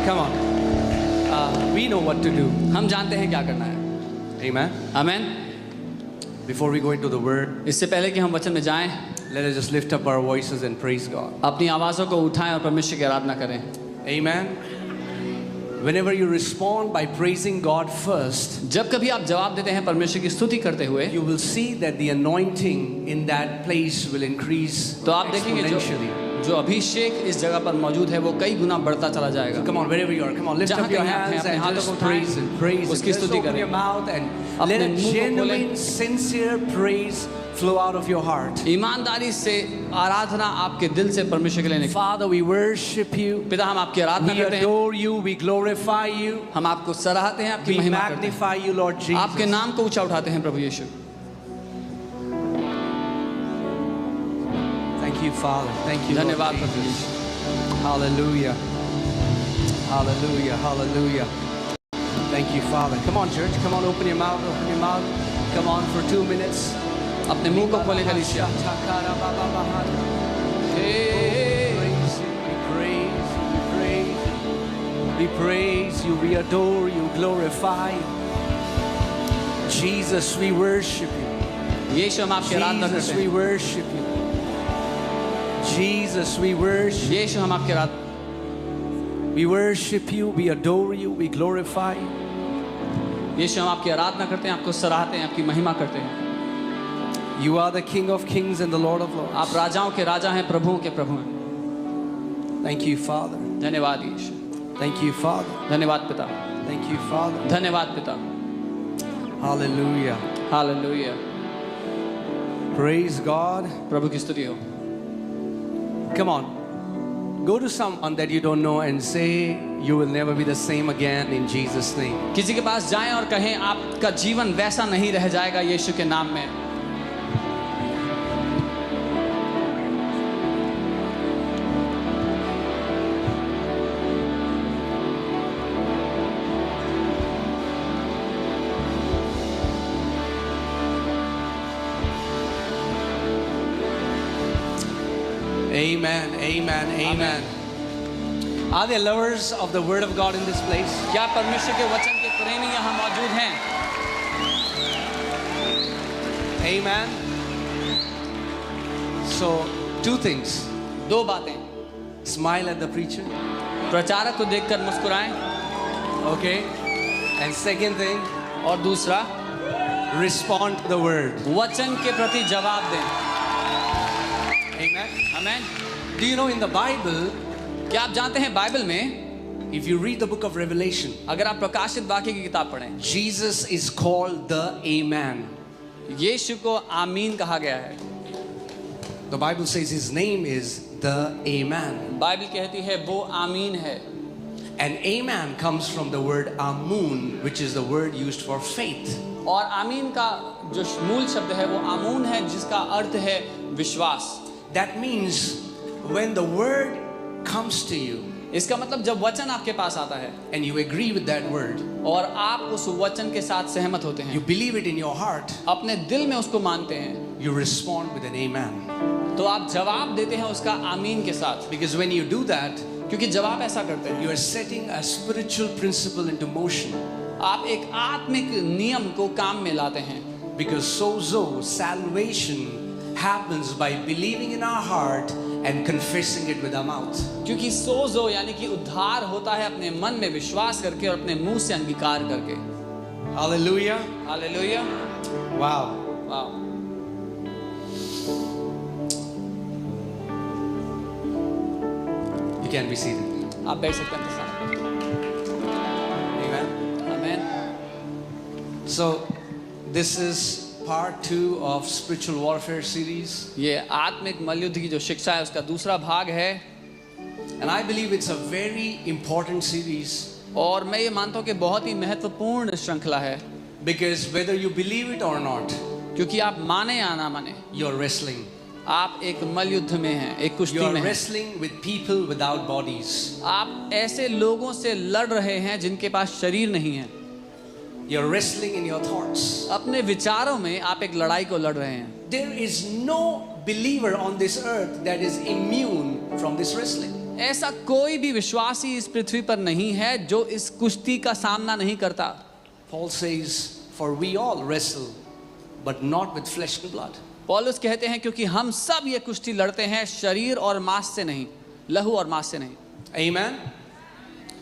Come on. We know what to do. हम जानते हैं क्या करना है. Amen. Amen. Before we go into the word, इससे पहले कि हम वचन में जाएं, let us just lift up our voices and praise God. अपनी आवाज़ों को उठाएं और परमेश्वर की आराधना करें. Amen. Whenever you respond by praising God first, जब कभी आप जवाब देते हैं परमेश्वर की स्तुति करते हुए, you will see that the anointing in that place will increase तो आप देखेंगे exponentially. जो अभिषेक इस जगह पर मौजूद है वो कई गुना बढ़ता चला जाएगा. Come on, wherever you are, come on, lift जहाँ up your कहीं आप हैं, hands अपने and हाथों just को उठाएं, praise Him, praise Him. उसकी Just स्तुति open करें. your mouth and अपने let a मुंह को genuine, खोलें. sincere praise flow out of your heart. ईमानदारी से आराधना आपके दिल से परमेश्वर के लिए निकले. Father, we worship you. पिता, हम आपकी आराधना We करते हैं, adore you. We glorify you. हम आपको सराहते हैं, आपकी We महिमा करते हैं, magnify you, Lord Jesus. आपके नाम को ऊंचा उठाते हैं प्रभु यीशु. Thank you, Father. Thank you, Lord धन्यवाद प्रभु Jesus. Yeshu. Hallelujah. Hallelujah. Hallelujah. Thank you, Father. Come on, church. Come on, open your mouth. Open your mouth. Come on for 2 minutes. अपने मुंह को खोले कलीसिया. We praise you, we adore you, glorify you. Jesus, we worship you. यीशु, हम आपकी आराधना Jesus, करते we हैं. worship you. Jesus, we worship you. यीशु, हम आपकी आराधना, We worship you, we adore you, we glorify you. यीशु, हम आपकी आराधना करते हैं, आपको सराहते हैं, आपकी महिमा करते हैं. You are the King of Kings and the Lord of Lords. आप राजाओं के राजा हैं, प्रभुओं के प्रभु हैं. Thank you, Father. धन्यवाद यीशु. Thank you, Father. धन्यवाद पिता. Thank you, Father. धन्यवाद पिता. Hallelujah. हालेलुया. Praise God. प्रभु की स्तुति हो. Come on. Go to someone that you don't know and say you will never be the same again in Jesus' name. किसी के पास जाएं और कहें आपका जीवन वैसा नहीं रह जाएगा यीशु के नाम में. Amen. Amen. Amen. Are there lovers of the Word of God in this place? क्या परमेश्वर के वचन के प्रेमी यहाँ मौजूद हैं? Amen. So, 2 things. 2 बातें. Smile at the preacher. प्रचारक को देखकर मुस्कुराएं. Okay. And second thing, और दूसरा, respond to the Word. वचन के प्रति जवाब दें. Amen. Amen. Do you know in the Bible, क्या आप जानते हैं बाइबल में if you read the book of Revelation, अगर आप प्रकाशित वाक्य की किताब पढ़ें, Jesus is called the Amen. यीशु को आमीन कहा गया है. The Bible says his name is the Amen. Bible कहती है वो आमीन है. And Amen comes from the word Amun, which is the word used for faith. और आमीन का जो मूल शब्द है वो आमून है, जिसका अर्थ है विश्वास. That means when the word comes to you इसका मतलब जब वचन आपके पास आता है and you agree with that word, और आप उस वचन के साथ सहमत होते you हैं, believe it in your heart, अपने दिल में उसको मानते हैं, you respond with an amen. तो आप जवाब देते हैं उसका आमीन के साथ. Because when you do that, क्योंकि जब आप ऐसा करते हैं, you are setting a spiritual principle into motion. आप एक आत्मिक नियम को काम में लाते हैं. Because sozo, salvation, happens by believing in our heart and confessing it with our mouth. क्योंकि सोजो यानी कि उद्धार होता है अपने मन में विश्वास करके और अपने मुंह से अंगीकार करके. Hallelujah. हालेलुया. Wow. वाह. You can be seated. आप बैठ सकते हैं. Amen. Amen. So, this is part 2 of spiritual warfare series, ये आत्मिक मल्लयुद्ध की जो शिक्षा है उसका दूसरा भाग है. and I believe it's a very important series और मैं ये मानता हूँ कि बहुत ही महत्वपूर्ण श्रृंखला है. because whether you believe it or not, क्योंकि आप माने या ना माने, you're wrestling. आप एक मल्लयुद्ध में हैं, एक कुश्ती You're में हैं. wrestling with people without bodies. आप ऐसे लोगों से लड़ रहे हैं जिनके पास शरीर नहीं है. You're wrestling in your thoughts. अपने विचारों में आप एक लड़ाई को लड़ रहे हैं. There is no believer on this earth that is immune from this wrestling. ऐसा कोई भी विश्वासी इस पृथ्वी पर नहीं है जो इस कुश्ती का सामना नहीं करता। Paul says, for we all wrestle, but not with flesh and blood. पौलुस कहते हैं क्योंकि हम सब ये कुश्ती लड़ते हैं शरीर और मांस से नहीं, लहू और मांस से नहीं। Amen.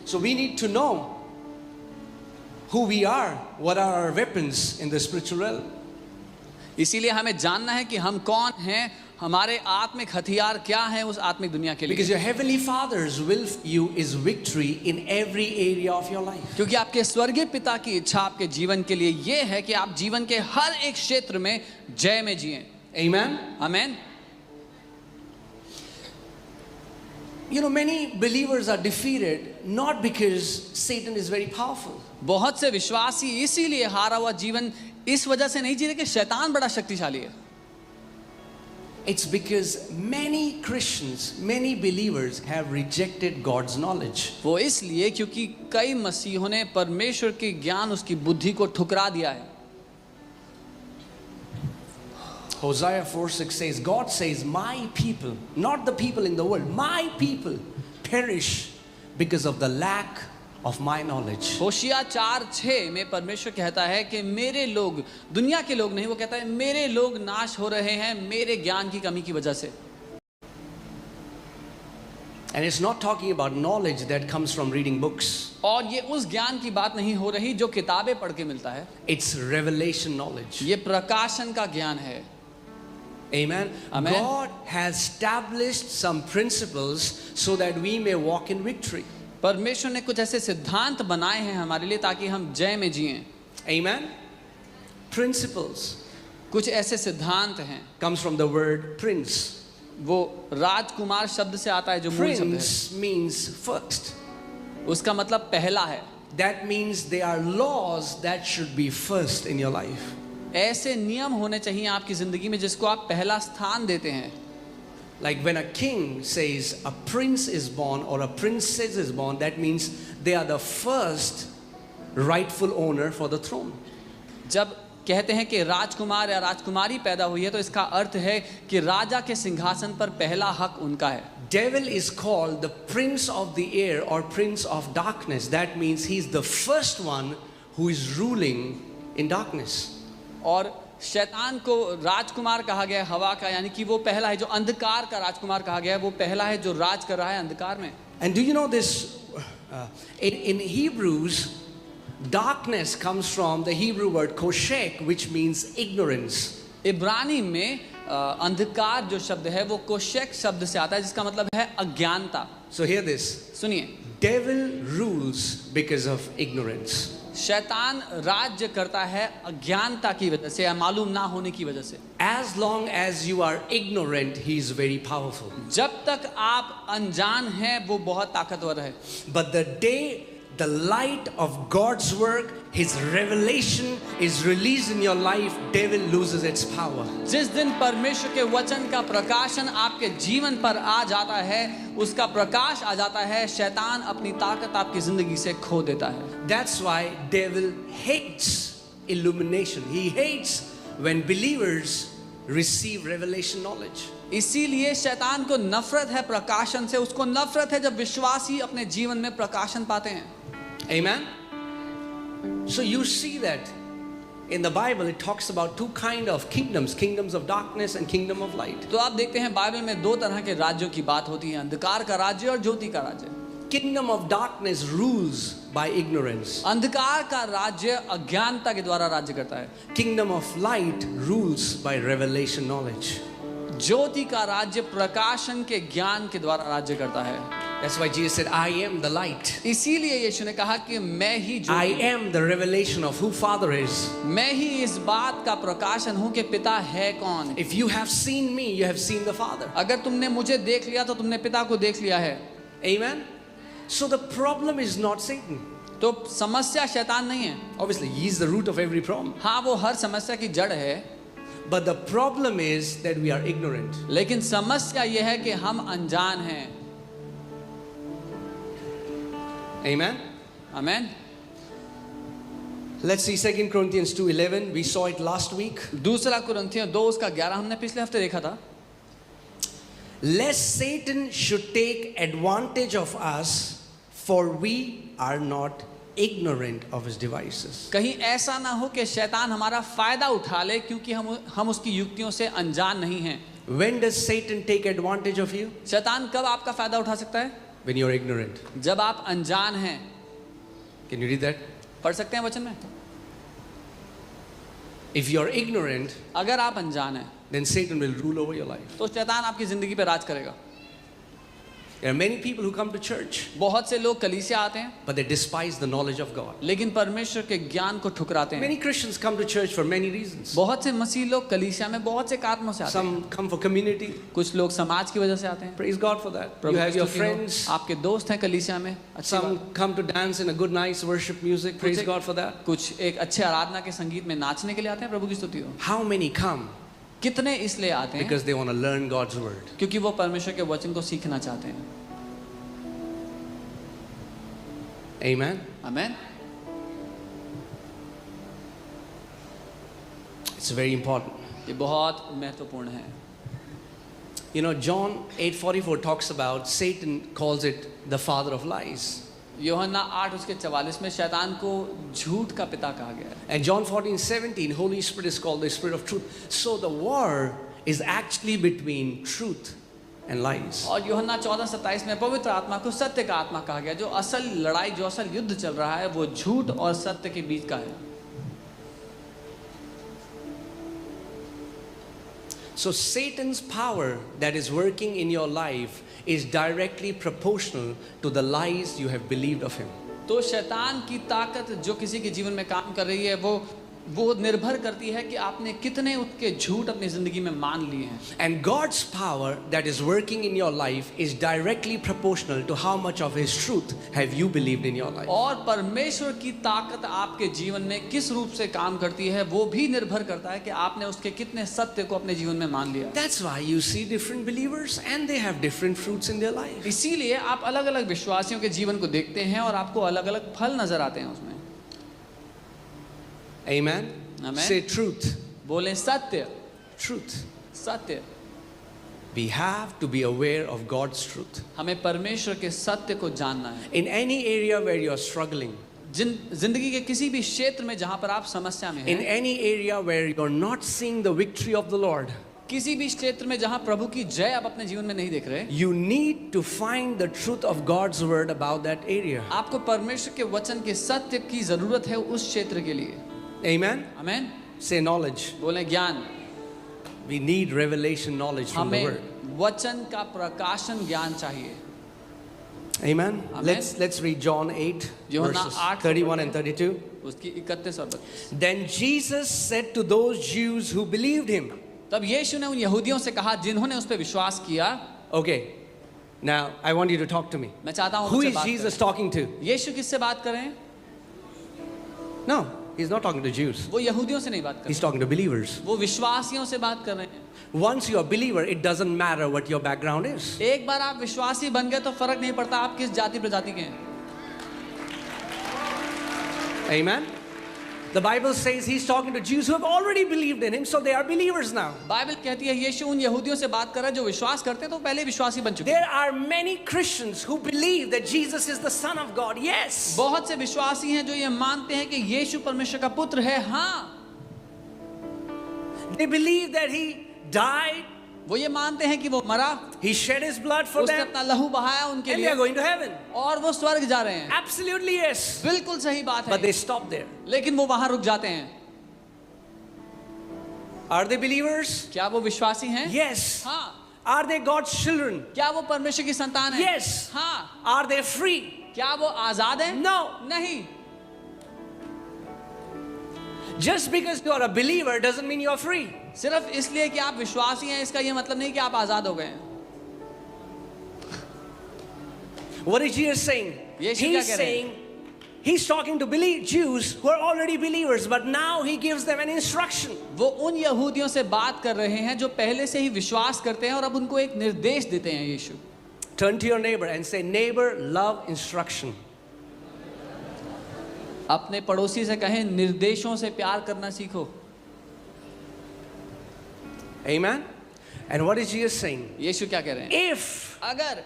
So we need to know who we are, what are our weapons in the spiritual realm. इसीलिए हमें जानना है कि हम कौन हैं, हमारे आत्मिक हथियार क्या हैं उस आत्मिक दुनिया के Because लिए। your heavenly Father's will for you is victory in every area of your life. क्योंकि आपके स्वर्गीय पिता की इच्छा आपके जीवन के लिए ये है कि आप जीवन के हर एक क्षेत्र में जय में जिएं। Amen. आमीन। You know, many believers are defeated not because Satan is very powerful. बहुत से विश्वासी इसीलिए हारा हुआ जीवन इस वजह से नहीं जी रहे कि शैतान बड़ा शक्तिशाली है। It's because many Christians, many believers have rejected God's knowledge. वो इसलिए क्योंकि कई मसीहों ने परमेश्वर के ज्ञान, उसकी बुद्धि को ठुकरा दिया है। Hosea 4:6 says, God says, my people, not the people in the world, my people perish because of the lack of my knowledge. होशिया 4:6 में परमेश्वर कहता है कि मेरे लोग, दुनिया के लोग नहीं, वो कहता है मेरे लोग नाश हो रहे हैं मेरे ज्ञान की कमी की वजह से। And it's not talking about knowledge that comes from reading books. और ये उस ज्ञान की बात नहीं हो रही जो किताबें पढ़ के मिलता है। It's revelation knowledge. ये प्रकाशन का ज्ञान है। Amen. Amen. God has established some principles so that we may walk in victory. परमेश्वर ने कुछ ऐसे सिद्धांत बनाए हैं हमारे लिए ताकि हम जय में जिएं। Amen. Principles कुछ ऐसे सिद्धांत हैं। comes from the word prince. वो राजकुमार शब्द से आता है जो मूल शब्द Prince means first. है। उसका मतलब पहला है। That means there are laws that should be first in your life. ऐसे नियम होने चाहिए आपकी जिंदगी में जिसको आप पहला स्थान देते हैं। Like when a king says a prince is born or a princess is born, that means they are the first rightful owner for the throne. जब कहते हैं कि राजकुमार या राजकुमारी पैदा हुई है तो इसका अर्थ है कि राजा के सिंहासन पर पहला हक उनका है। Devil is called the prince of the air or prince of darkness. That means he's the first one who is ruling in darkness. और शैतान को राजकुमार कहा गया है हवा का, यानी कि वो पहला है जो अंधकार का राजकुमार कहा गया है, वो पहला है जो राज कर रहा है अंधकार में। And do you know this? In Hebrews, darkness comes from the Hebrew word koshek, which means ignorance. इब्रानी में अंधकार जो शब्द है वो कोशेक शब्द से आता है जिसका मतलब है अज्ञानता। So hear this. सुनिए, Devil rules because of ignorance. शैतान राज्य करता है अज्ञानता की वजह से या मालूम ना होने की वजह से। As long as you are ignorant, he is very powerful. जब तक आप अनजान हैं वो बहुत ताकतवर है। But the day the light of God's work, his revelation is released in your life, devil loses its power. जिस दिन परमेश्वर के वचन का प्रकाशन आपके जीवन पर आ जाता है, उसका प्रकाश आ जाता है, शैतान अपनी ताकत आपकी जिंदगी से खो देता है। That's why devil hates illumination. He hates when believers receive revelation knowledge. इसीलिए शैतान को नफरत है प्रकाशन से, उसको नफरत है जब विश्वासी अपने जीवन में प्रकाशन पाते हैं। Amen. So you see that in the Bible it talks about two kind of kingdoms, kingdoms of darkness and kingdom of light. तो आप देखते हैं बाइबल में दो तरह के राज्यों की बात होती है, अंधकार का राज्य और ज्योति का राज्य। Kingdom of darkness rules by ignorance. अंधकार का राज्य अज्ञानता के द्वारा राज्य करता है। Kingdom of light rules by revelation knowledge. ज्योति का राज्य प्रकाशन के ज्ञान के द्वारा राज्य करता है। That's why Jesus said, I am the light. इसीलिए यीशु ने कहा कि मैं ही I Jyoti, am the revelation of who Father is. मैं ही इस बात का प्रकाशन हूँ कि पिता है कौन। If you have seen me, you have seen the Father. अगर तुमने मुझे देख लिया तो तुमने पिता को देख लिया है। Amen. So the problem is not Satan. तो समस्या शैतान नहीं है। Obviously, he is the root of every problem. हाँ, वो हर समस्या की जड़ है, But the problem is that we are ignorant. लेकिन समस्या ये है कि हम अनजान हैं। Amen. Amen. Let's see 2 Corinthians 2:11. We saw it last week. दूसरा कुरिन्थियों 2 उसका 11 हमने पिछले हफ्ते देखा था। lest Satan should take advantage of us, for we are not ignorant of his devices. कहीं ऐसा ना हो कि शैतान हमारा फायदा उठा ले, क्योंकि हम उसकी युक्तियों से अनजान नहीं हैं। When does Satan take advantage of you? शैतान कब आपका फायदा उठा सकता है? When you're ignorant. जब आप अनजान हैं। Can you read that? पढ़ सकते हैं वचन में? If you're ignorant, अगर आप अनजान हैं, then Satan will rule over your life. तो शैतान आपकी जिंदगी पे राज करेगा। There are many people who come to church, बहुत से लोग कलीसिया आते हैं, but they despise the knowledge of God. लेकिन परमेश्वर के ज्ञान को ठुकराते हैं। Many Christians come to church for many reasons. बहुत से मसीह लोग कलीसिया में बहुत से कारणों से आते हैं। Some come for community. कुछ लोग समाज की वजह से आते हैं। Praise God for that. Prabhu You have की your स्तुति हो। friends. आपके दोस्त हैं कलीसिया में। अच्छी Some बात। come to dance in a good, nice worship music. Praise कुछ- God for that. कुछ एक अच्छे आराधना के संगीत में नाचने के लिए आते हैं। प्रभु की स्तुति हो। How many come? कितने इसलिए आते हैं? Because they want to learn God's word. क्योंकि वो परमेश्वर के वचन को सीखना चाहते हैं। Amen. Amen. It's very important. ये बहुत महत्वपूर्ण है। You know, John 8:44 talks about Satan calls it the father of lies. यूहन्ना 8 उसके 44 में शैतान को झूठ का पिता कहा गया है। And John 14:17, Holy Spirit is called the Spirit of truth. So the war is actually between truth and lies. और यूहन्ना 14:27 में पवित्र आत्मा को सत्य का आत्मा कहा गया। जो असल लड़ाई, जो असल युद्ध चल रहा है, वो झूठ और सत्य के बीच का है। So Satan's power that is working in your life is directly proportional to the lies you have believed of him. तो शैतान की ताकत जो किसी के जीवन में काम कर रही है, वो निर्भर करती है कि आपने कितने उसके झूठ अपनी जिंदगी में मान लिए हैं। And God's power that is working in your life is directly proportional to how much of his truth have you believed in your life. और परमेश्वर की ताकत आपके जीवन में किस रूप से काम करती है, वो भी निर्भर करता है कि आपने उसके कितने सत्य को अपने जीवन में मान लिया। That's why you see different believers and they have different fruits in their life. इसीलिए आप अलग-अलग विश्वासियों के जीवन को देखते हैं और आपको अलग-अलग फल नजर आते हैं उसमें। Amen. Amen. Say truth. बोले सत्य। Truth. सत्य। We have to be aware of God's truth. हमें परमेश्वर के सत्य को जानना है। In any area where you are struggling, जिंदगी के किसी भी क्षेत्र में जहां पर आप समस्या में in हैं, any area where you're not seeing the victory of the Lord, किसी भी क्षेत्र में जहां प्रभु की जय आप अपने जीवन में नहीं देख रहे, you need to find the truth of God's word about that area. आपको परमेश्वर के वचन के सत्य की जरूरत है उस क्षेत्र के लिए। Amen. आमेन। Say knowledge. बोले ज्ञान। We need revelation knowledge from the हमें word. वचन का प्रकाशन ज्ञान चाहिए। Amen. Amen. Let's read John 8 यूहन्ना verses 8 31 and 32. उसकी 31 और 32। Then Jesus said to those Jews who believed him. तब यीशु ने उन यहूदियों से कहा जिन्होंने उस पर विश्वास किया। Okay. Now I want you to talk to me. मैं चाहता हूं Who उनसे is बात Jesus करें। talking to? यीशु किससे बात करें? No, he's not talking to Jews. वो यहूदियों से नहीं बात कर He's रहे, talking to believers. वो विश्वासियों से बात कर रहे हैं। Once you're a believer, it doesn't matter what your background is. एक बार आप विश्वासी बन गए तो फर्क नहीं पड़ता आप किस जाति प्रजाति के हैं। Amen. The Bible says he's talking to Jews who have already believed in him, so they are believers now. Bible कहती है यीशु उन यहूदियों से बात कर रहा है जो विश्वास करते हैं तो पहले विश्वासी बन चुके हैं। There are many Christians who believe that Jesus is the Son of God. Yes. बहुत से विश्वासी हैं जो ये मानते हैं कि यीशु परमेश्वर का पुत्र है। हाँ, They believe that he died, वो ये मानते हैं कि वो मरा, he shed his blood for उसने them, अपना लहू बहाया उनके and they are लिए going to heaven. और वो स्वर्ग जा रहे हैं। Absolutely yes. बिल्कुल सही बात But है, they stop there. लेकिन वो वहां रुक जाते हैं। Are they believers? क्या वो विश्वासी हैं? Yes. हाँ। Are they God's children? क्या वो परमेश्वर की संतान है? Yes. हाँ। Are they free? क्या वो आजाद है? No. नहीं। Just because you are a believer doesn't mean you are free. सिर्फ इसलिए कि आप विश्वासी हैं इसका ये मतलब नहीं कि आप आजाद हो गए हैं। What is Jesus saying? यीशु क्या He's कह रहे हैं? saying, he's talking to Jews who are already believers, but now he gives them an instruction. वो उन यहूदियों से बात कर रहे हैं जो पहले से ही विश्वास करते हैं और अब उनको एक निर्देश देते हैं यीशु। Turn to your neighbor and say, neighbor, love instruction. अपने पड़ोसी से कहें निर्देशों से प्यार करना सीखो। Amen. And what is Jesus saying? यीशु क्या कह रहे हैं? If अगर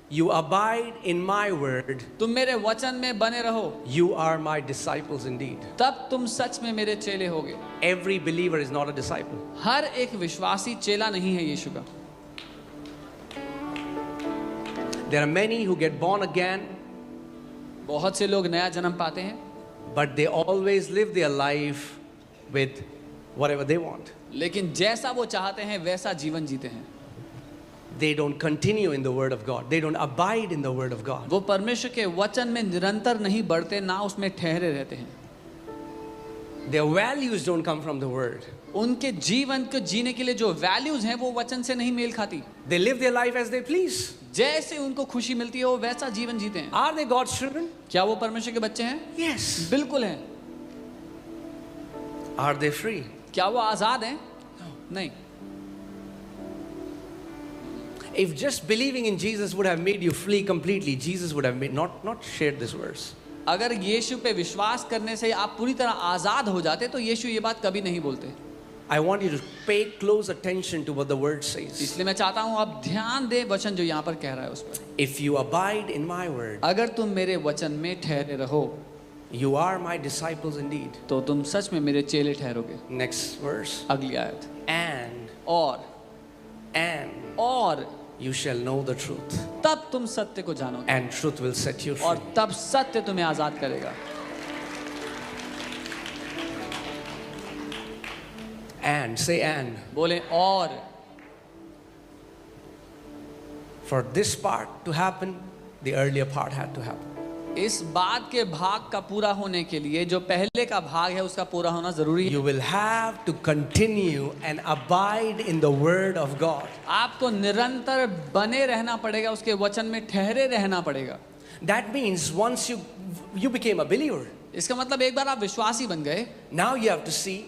you abide in my word, तुम मेरे वचन में बने रहो, you are my disciples indeed. तब तुम सच में मेरे चेले होगे. Every believer is not a disciple. हर एक विश्वासी चेला नहीं है यीशु का. There are many who get born again, बहुत से लोग नया जन्म पाते हैं, but they always live their life with whatever they want. लेकिन जैसा वो चाहते हैं वैसा जीवन जीते हैं. They don't continue in the word of God. They don't abide in the word of God. वो परमेश्वर के वचन में निरंतर नहीं बढ़ते, ना उसमें ठहरे रहते हैं. Their values don't come from the word. उनके जीवन को जीने के लिए जो वैल्यूज हैं वो वचन से नहीं मेल खाती. They live their life as they please. जैसे उनको खुशी मिलती है वो वैसा जीवन जीते हैं. Are they God's children? क्या वो परमेश्वर के बच्चे हैं? Yes. बिल्कुल हैं. Are they free? क्या वो आजाद हैं? नहीं. If just believing in Jesus would have made you flee completely, Jesus would have not shared this verse. अगर यीशु पे विश्वास करने से आप पूरी तरह आजाद हो जाते तो यीशु ये बात कभी नहीं बोलते. I want you to pay close attention to what the word says. इसलिए मैं चाहता हूँ आप ध्यान दें वचन जो यहाँ पर कह रहा है उस पर. If you abide in my word, अगर तुम मेरे वचन में ठहरे रहो, you are my disciples indeed. तो तुम सच में मेरे चेले ठहरोगे. Next verse. अगली आयत. And you shall know the truth, तब तुम सत्य को जानोगे, and truth will set you और free. तब सत्य तुम्हें आजाद करेगा. And say and. बोले और. For this part to happen, the earlier part had to happen. इस बात के भाग का पूरा होने के लिए जो पहले का भाग है उसका पूरा होना जरूरी है. You will have to continue and abide in the word of God. आपको निरंतर बने रहना पड़ेगा, उसके वचन में ठहरे रहना पड़ेगा. That means once you became a believer, इसका मतलब एक बार आप विश्वासी बन गए, now you have to see,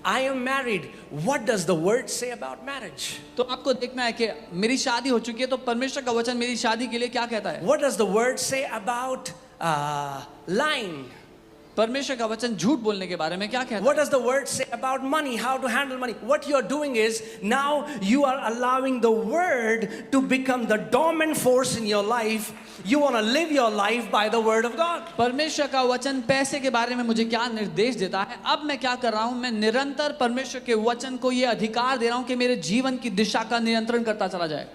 I am married. What does the word say about marriage? तो आपको देखना है कि मेरी शादी हो चुकी है तो परमेश्वर का वचन मेरी शादी के लिए क्या कहता है. What does the word say about lying? परमेश्वर का वचन झूठ बोलने के बारे में क्या कहता What है. does the word say about money? How to handle money? What you are doing is now you are allowing the word to become the dominant force in your life. You want to live your life by the word of God. परमेश्वर का वचन पैसे के बारे में मुझे क्या निर्देश देता है. अब मैं क्या कर रहा हूं, मैं निरंतर परमेश्वर के वचन को ये अधिकार दे रहा हूं कि मेरे जीवन की दिशा का नियंत्रण करता चला जाए.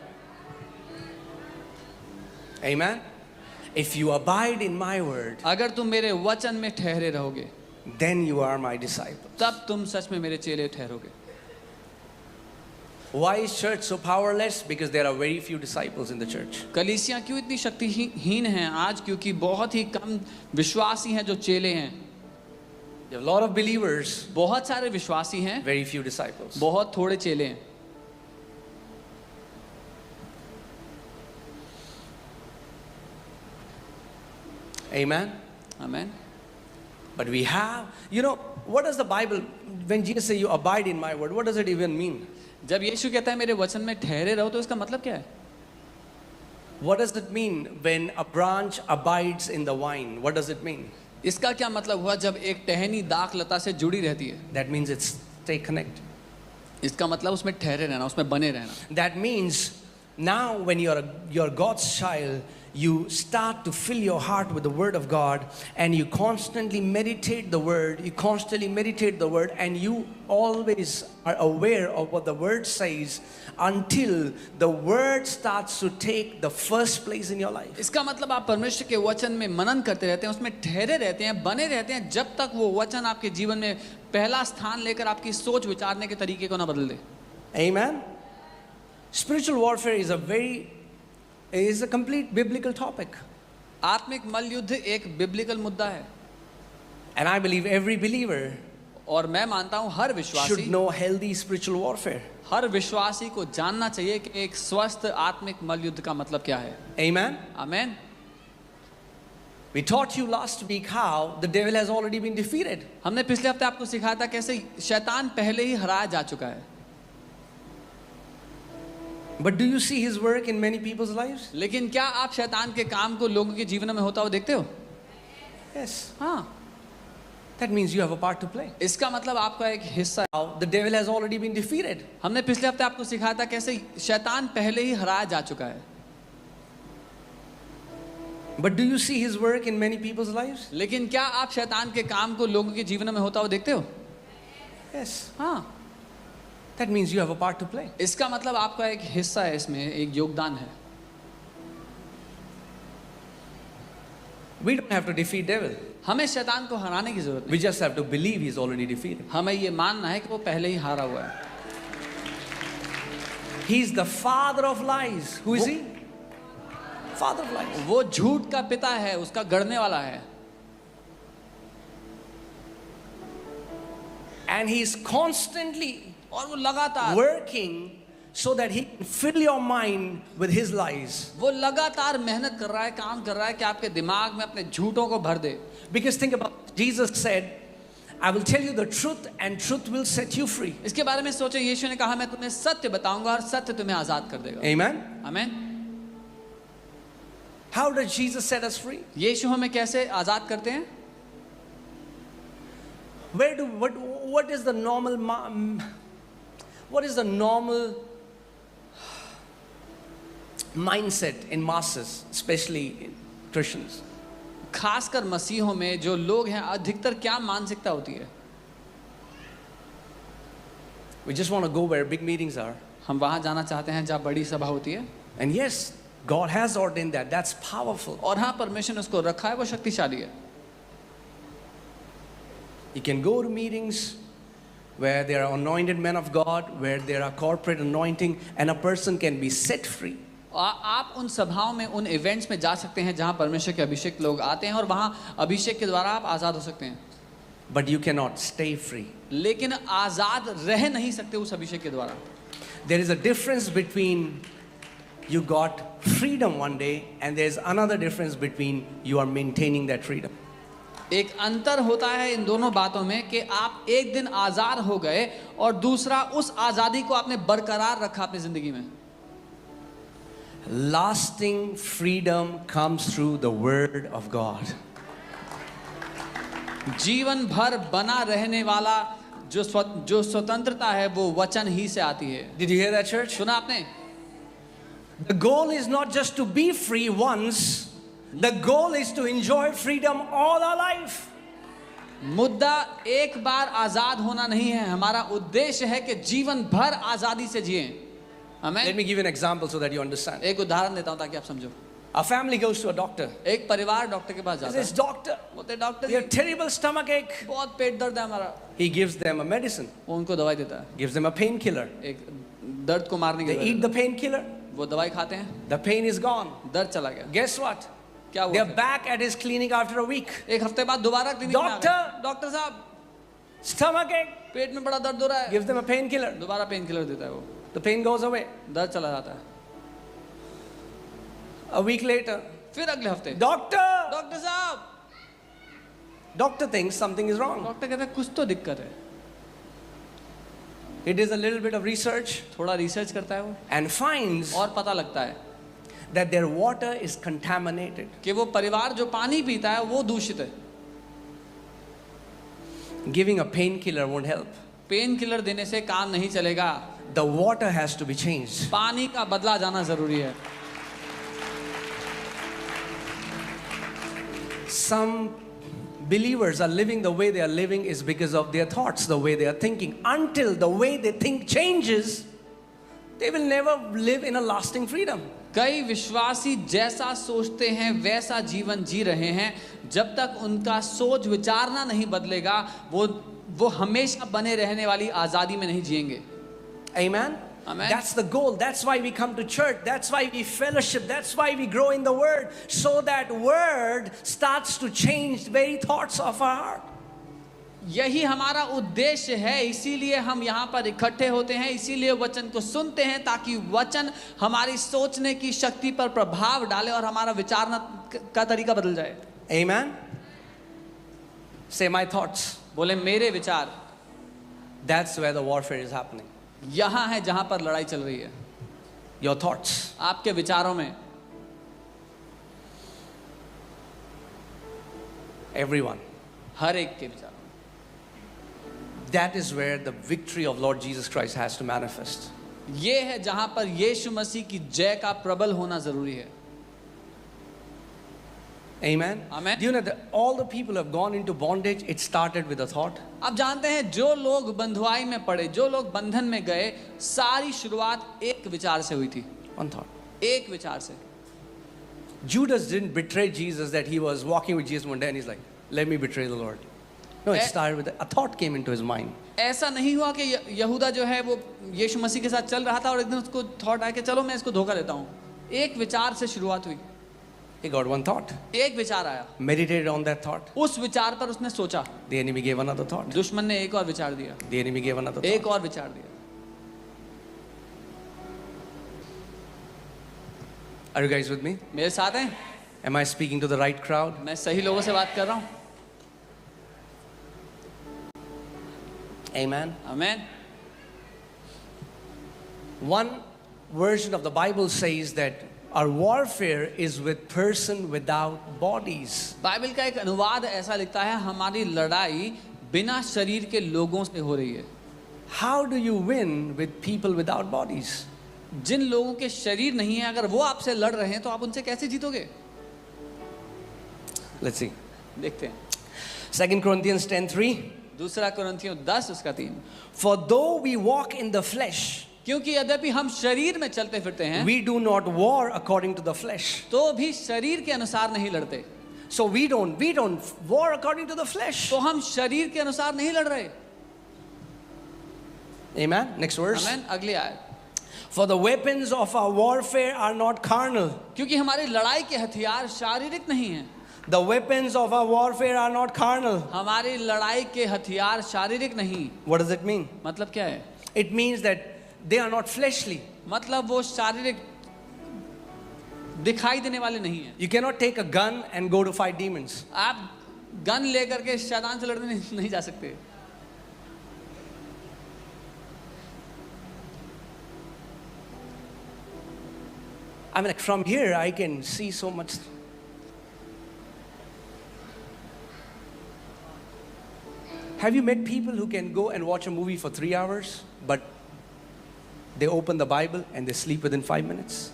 Amen. If you abide in my word, अगर तुम मेरे वचन में ठहरे रहोगे, then you are my disciple. तब तुम सच में मेरे चेले ठहरोगे. Why is church so powerless? Because there are very few disciples in the church. कलीसियां क्यों इतनी शक्तिहीन हैं आज? क्योंकि बहुत ही कम विश्वासी हैं जो चेले हैं. There are a lot of believers, बहुत सारे विश्वासी हैं, very few disciples. बहुत थोड़े चेले हैं. Amen. Amen. But we have, what does the Bible, when Jesus says you abide in my word, what does it even mean? जब यीशु कहता है मेरे वचन में ठहरे रहो तो इसका मतलब क्या है? What does it mean when a branch abides in the vine? What does it mean? इसका क्या मतलब हुआ जब एक टहनी दाख लता से जुड़ी रहती है? That means it's stay connected. इसका मतलब उसमें ठहरे रहना, उसमें बने रहना. That means now when you're God's child, you start to fill your heart with the word of God, and you constantly meditate the word, and you always are aware of what the word says until the word starts to take the first place in your life. इसका मतलब आप परमेश्वर के वचन में मनन करते रहते हैं, उसमें ठहरे रहते हैं, बने रहते हैं जब तक वो वचन आपके जीवन में पहला स्थान लेकर आपकी सोच विचारने के तरीके को ना बदल दे. Amen. Spiritual warfare is a complete biblical topic. आत्मिक मल्लयुद्ध एक बिब्लिकल मुद्दा है. And I believe every believer और मैं मानता हूँ हर should विश्वासी, know healthy spiritual warfare. हर विश्वासी को जानना चाहिए कि एक स्वस्थ आत्मिक मल्लयुद्ध का मतलब क्या है. Amen. Amen. We taught you last week how the devil has already been defeated. हमने पिछले हफ्ते आपको सिखाया था कैसे शैतान पहले ही हराया जा चुका है. But do you see his work in many people's lives? लेकिन क्या आप शैतान के काम को लोगों के जीवन में होता हुआ देखते हो? Yes. हाँ. That means you have a part to play. इसका मतलब आपका एक हिस्सा है। Now, the devil has already been defeated. हमने पिछले हफ्ते आपको सिखाया था कैसे शैतान पहले ही हराया जा चुका है। But do you see his work in many people's lives? लेकिन क्या आप शैतान के काम को लोगों के जीवन में होता हुआ देखते हो? Yes. हाँ, That means you have a part to play. इसका मतलब आपका एक हिस्सा है, इसमें एक योगदान है। We don't have to defeat devil. हमें शैतान को हराने की जरूरत We नहीं, just have to believe he's already defeated. हमें ये मानना है कि वो पहले ही हारा हुआ है। He's the father of lies. Who is he? Father of lies. वो झूठ का पिता है, उसका गढ़ने वाला है। And he's constantly और वो लगातार working so that he can fill your mind with his lies. वो लगातार मेहनत कर रहा है, काम कर रहा है कि आपके दिमाग में अपने झूठों को भर दे। Because think about it. Jesus said, I will tell you the truth and truth will set you free. इसके बारे में सोचो, यीशु ने कहा मैं तुम्हें सत्य बताऊंगा और सत्य तुम्हें आजाद कर देगा। Amen. आमीन। How does Jesus set us free? यीशु हमें कैसे आजाद करते हैं? What is the normal mindset in masses, especially in Christians? खासकर मसीहों में जो लोग हैं, अधिकतर क्या मानसिकता होती है? We just want to go where big meetings are. हम वहां जाना चाहते हैं जहाँ बड़ी सभा होती है, And yes, God has ordained that. That's powerful. और हाँ, परमेश्वर ने उसको रखा है, वो शक्तिशाली है। You can go to meetings where there are anointed men of God, where there are corporate anointing, and a person can be set free. आप उन सभाओं में, उन इवेंट्स में जा सकते हैं जहां परमेश्वर के अभिषेक लोग आते हैं और वहां अभिषेक के द्वारा आप आजाद हो सकते हैं। But you cannot stay free. लेकिन आजाद रह नहीं सकते उस अभिषेक के द्वारा। There is a difference between you got freedom one day and there is another difference between you are maintaining that freedom. एक अंतर होता है इन दोनों बातों में कि आप एक दिन आजाद हो गए और दूसरा उस आजादी को आपने बरकरार रखा अपनी जिंदगी में। Lasting freedom comes through the word of God. जीवन भर बना रहने वाला जो स्वतंत्रता है वो वचन ही से आती है। Did you hear that, church? सुना आपने? The goal is not just to be free once. The goal is to enjoy freedom all our life. मुद्दा एक बार आजाद होना नहीं है, हमारा उद्देश्य है कि जीवन भर आजादी से जिएं। Let आमीन। me give you an example so that you understand. एक उदाहरण देता हूं ताकि आप समझो। A family goes to a doctor. एक परिवार डॉक्टर के पास He जाता says, है, doctor, बोलते हैं, डॉक्टर we have जी terrible stomach ache. बहुत पेट दर्द है हमारा। He gives them a medicine, वो उनको दवाई देता है, gives them a painkiller. एक दर्द को मारने की They दवाई eat the painkiller. देता है। वो दवाई खाते हैं, The pain is gone. दर्द चला गया। Guess what? क्या हुआ They're फिर? back at his clinic after a week. एक हफ्ते बाद दोबारा क्लिनिक में आ Doctor! गए। डॉक्टर साहब, Stomach ache. पेट में बड़ा दर्द हो रहा है। Gives them a painkiller. दोबारा पेन किलर देता है वो, The pain goes away. दर्द चला जाता है। A week later, फिर अगले हफ्ते, doctor! डॉक्टर साहब, Doctor thinks something is wrong. Doctor कहता है कुछ तो दिक्कत है। He does a little bit of research थोड़ा रिसर्च करता है वो and finds और पता लगता है that their water is contaminated. कि वो परिवार जो पानी पीता है वो दूषित है। Giving a painkiller won't help. Pain killer देने से काम नहीं चलेगा, The water has to be changed. पानी का बदला जाना जरूरी है। Some believers are living the way they are living is because of their thoughts, the way they are thinking. Until the way they think changes, they will never live in a lasting freedom. कई विश्वासी जैसा सोचते हैं वैसा जीवन जी रहे हैं, जब तक उनका सोच विचारना नहीं बदलेगा वो हमेशा बने रहने वाली आजादी में नहीं जिएंगे। Amen? Amen. That's the goal. That's why we come to church. That's why we fellowship. That's why we grow in the word. So that word starts to change the very thoughts of our heart. यही हमारा उद्देश्य है, इसीलिए हम यहाँ पर इकट्ठे होते हैं, इसीलिए वचन को सुनते हैं ताकि वचन हमारी सोचने की शक्ति पर प्रभाव डाले और हमारा विचारना का तरीका बदल जाए। Amen? Say my thoughts. बोले मेरे विचार। That's where the warfare is happening. यहाँ है जहाँ पर लड़ाई चल रही है, Your thoughts. आपके विचारों में। Everyone. हर एक के विचारों में। That is where the victory of Lord Jesus Christ has to manifest. ये है जहां पर यीशु मसीह की जय का प्रबल होना जरूरी है. Amen. Amen. Do you know that all the people who have gone into bondage, it started with a thought. आप जानते हैं जो लोग बंधुआई में पड़े, जो लोग बंधन में गए, सारी शुरुआत एक विचार से हुई थी. One thought. एक विचार से. Judas didn't betray Jesus, that he was walking with Jesus one day and he's like, let me betray the Lord. No, it started with a thought came into his mind. ऐसा नहीं हुआ कि यहूदा जो है वो यीशु मसीह के साथ चल रहा था और एक दिन उसको थॉट आया कि चलो मैं इसको धोखा देता हूँ. एक विचार से शुरुआत हुई. He got one thought. एक विचार आया. Meditated on that thought. उस विचार पर उसने सोचा. The enemy gave another thought. दुश्मन ने एक और विचार दिया. The enemy gave another एक thought. और विचार दिया. Are you guys with me? मेरे साथ हैं? Am I speaking to the right crowd? मैं सही लोगों से बात कर रहा हूँ. Amen. Amen. One version of the Bible says that our warfare is with person without bodies. Bible का एक अनुवाद ऐसा लिखता है हमारी लड़ाई बिना शरीर के लोगों से हो रही है. How do you win with people without bodies? जिन लोगों के शरीर नहीं है अगर वो आपसे लड़ रहे हैं तो आप उनसे कैसे जीतोगे? Let's see. देखते हैं. 2 Corinthians 10:3. दूसरा कुरिन्थियों 10 उसका 3. For though we walk in the flesh, क्योंकि यद्यपि हम शरीर में चलते फिरते हैं we do not war according to the flesh. तो भी शरीर के अनुसार नहीं लड़ते. So we don't war according to the flesh. तो हम शरीर के अनुसार नहीं लड़ रहे. Amen. Next verse. आमेन. अगली आयत. For the weapons of our warfare are not carnal. क्योंकि हमारी लड़ाई के हथियार शारीरिक नहीं हैं. The weapons of our warfare are not carnal. हमारी लड़ाई के हथियार शारीरिक नहीं. What does it mean? मतलब क्या है? It means that they are not fleshly. मतलब वो शारीरिक दिखाई देने वाले नहीं है. You cannot take a gun and go to fight demons. आप गन लेकर के शैतान से लड़ने नहीं जा सकते. I mean, like from here I can see so much. Have you met people who can go and watch a movie for 3 hours, but they open the Bible and they sleep within 5 minutes?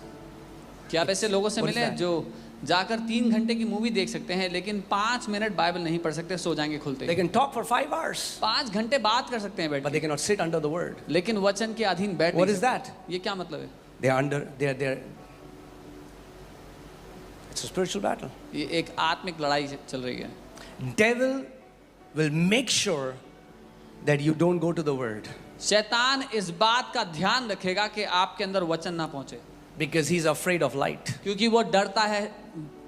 क्या आप ऐसे लोगों से What is मिले हैं that? जो जाकर 3 घंटे की मूवी देख सकते हैं लेकिन 5 मिनट बाइबल नहीं पढ़ सकते, सो जाएंगे खुलते. They can talk for 5 hours, 5 घंटे बात कर सकते हैं बैठ but के, they cannot sit under the word. लेकिन वचन के अधीन बैठ What नहीं is सकते. that? ये क्या मतलब है? They're it's a spiritual battle. ये एक आत्मिक लड़ाई चल रही है. Devil will make sure that you don't go to the word, शैतान इस बात का ध्यान रखेगा कि आपके अंदर वचन ना पहुंचे, because he's afraid of light. क्योंकि वो डरता है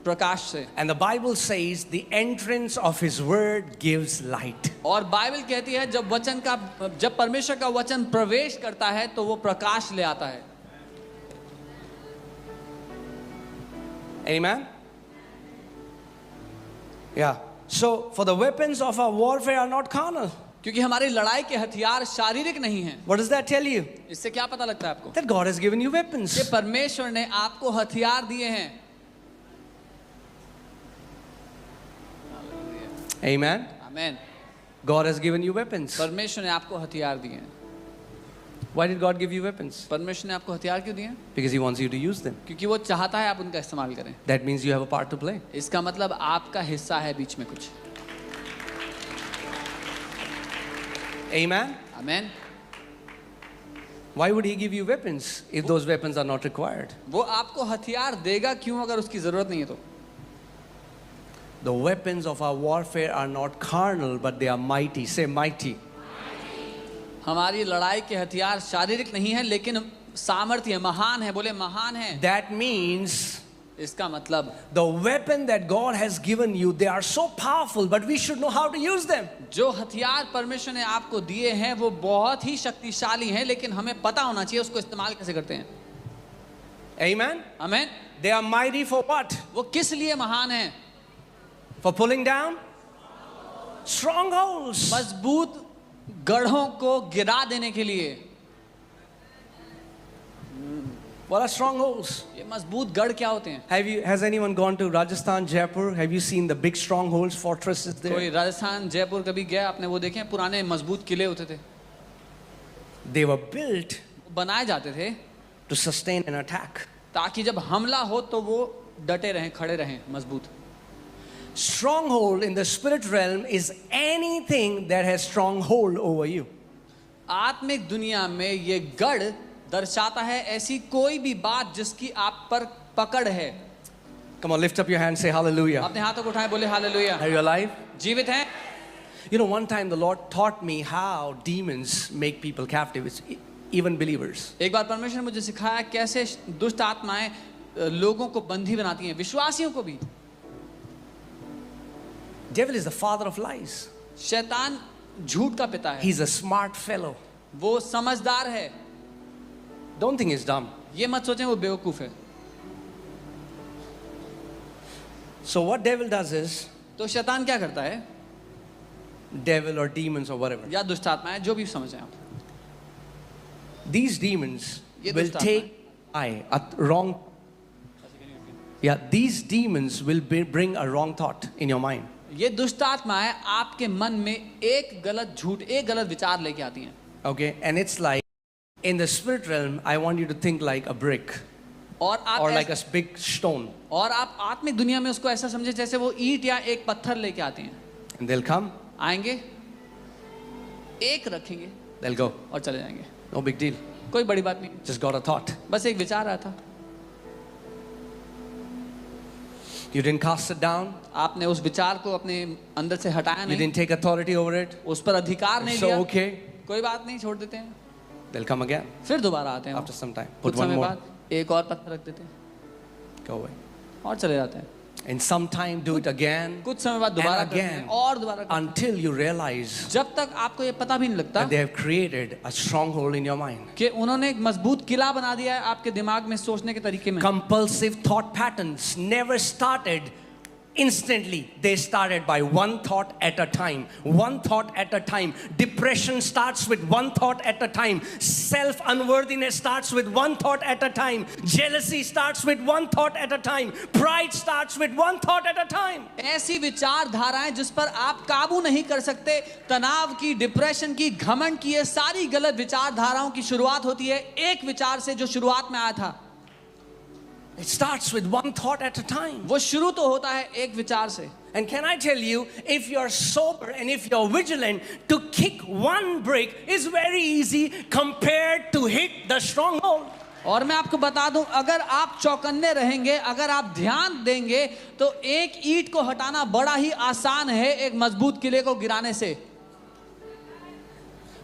प्रकाश से. And the Bible says the entrance of his word gives light. और बाइबल कहती है जब परमेश्वर का वचन प्रवेश करता है तो वो प्रकाश ले आता है. Amen? Yeah. So, for the weapons of our warfare are not carnal. क्योंकि हमारी लड़ाई के हथियार शारीरिक नहीं हैं. What does that tell you? इससे क्या पता लगता है आपको? That God has given you weapons. कि परमेश्वर ने आपको हथियार दिए हैं. Amen? Amen. God has given you weapons. परमेश्वर ने आपको हथियार दिए हैं. Why did God give you weapons? परमेश्वर ने आपको हथियार क्यों दिए? Because He wants you to use them. क्योंकि वो चाहता है आप उनका इस्तेमाल करें. That means you have a part to play. इसका मतलब आपका हिस्सा है बीच में कुछ. Amen? Amen. Why would He give you weapons if those weapons are not required? वो आपको हथियार देगा क्यों अगर उसकी जरूरत नहीं है तो? The weapons of our warfare are not carnal, but they are mighty. Say mighty. हमारी लड़ाई के हथियार शारीरिक नहीं है लेकिन सामर्थ्य है, महान है. बोले महान है. That means इसका मतलब the weapon that God has given you, they are so powerful, but we should know how to use them. जो हथियार परमेश्वर ने आपको दिए हैं वो बहुत ही शक्तिशाली हैं लेकिन हमें पता होना चाहिए उसको इस्तेमाल कैसे करते हैं. Amen? Amen. They are mighty for what? वो किस लिए महान है? For pulling down strongholds. मजबूत गढ़ों को गिरा देने के लिए. What are strongholds? ये मजबूत गढ़ क्या होते हैं? Has anyone gone to Rajasthan, Jaipur? Have you seen the big strongholds, fortresses there? कोई राजस्थान जयपुर कभी गया आपने? वो देखे पुराने मजबूत किले होते थे, They were built बनाए जाते थे to sustain an attack. ताकि जब हमला हो तो वो डटे रहें, खड़े रहें, मजबूत. Stronghold in the spirit realm is anything that has stronghold over you. आत्मिक दुनिया में ये गढ़ दर्शाता है ऐसी कोई भी बात जिसकी आप पर पकड़ है. Come on, lift up your hand, say hallelujah. अपने हाथों को उठाएं, बोले हालेलुया. Are you alive? जीवित हैं? You know, one time the Lord taught me how demons make people captive. It's even believers. एक बार परमेश्वर ने मुझे सिखाया कैसे दुष्ट आत्माएं लोगों को बंधी बनाती हैं, विश्वासियों को भी. Devil is the father of lies. शैतान झूठ का पिता है. He's a smart fellow. वो समझदार है. Don't think he's dumb. ये मत सोचें वो बेवकूफ है. So what devil does is, तो शैतान क्या करता है? devil or demons or whatever, या दुष्ट आत्माएं, जो भी समझें आप, these demons ये will दुष्ट take a wrong. Yeah, these demons will bring a wrong thought in your mind. ये दुष्ट आत्माएं आपके मन में एक गलत झूठ, एक गलत विचार लेके आती हैं. Okay, and it's like in the spirit realm, I want you to think like a brick और आप or like a big stone, और आप आत्मिक दुनिया में उसको ऐसा समझे जैसे वो ईंट या एक पत्थर लेके आते हैं. and they'll come, आएंगे, एक रखेंगे they'll go. और चले जाएंगे. No big deal. कोई बड़ी बात नहीं, Just got a thought. बस एक विचार आया था. You didn't cast it down. आपने उस विचार को अपने अंदर से हटाया You नहीं, didn't take authority over it. उस पर अधिकार नहीं So लिया. okay, कोई बात नहीं, छोड़ देते हैं. they'll come again फिर दोबारा आते हैं. after some time. कुछ Put one समय more. बाद एक और पत्थर रख देते हैं Go away. और चले जाते हैं. And sometime do it again कुछ समय बाद दोबारा and करते हैं again और दोबारा करते हैं. until you realize जब तक आपको ये पता भी नहीं लगता that they have created a stronghold in your mind. कि उन्होंने एक मजबूत किला बना दिया है आपके दिमाग में, सोचने के तरीके में. Compulsive thought patterns never started instantly. They started by one thought at a time. One thought at a time. Depression starts with one thought at a time. Self-unworthiness starts with one thought at a time. Jealousy starts with one thought at a time. Pride starts with one thought at a time. ऐसी विचारधाराएं जिस पर आप काबू नहीं कर सकते, तनाव की, डिप्रेशन की, घमंड की, ये सारी गलत विचारधाराओं की शुरुआत होती है एक विचार से जो शुरुआत में आया था. It starts with one thought at a time. वो शुरू तो होता है एक विचार से. And can I tell you, if you're sober and if you're vigilant, to kick one brick is very easy compared to hit the stronghold. और मैं आपको बता दूं, अगर आप चौकन्ने रहेंगे, अगर आप ध्यान देंगे, तो एक ईंट को हटाना बड़ा ही आसान है एक मजबूत किले को गिराने से.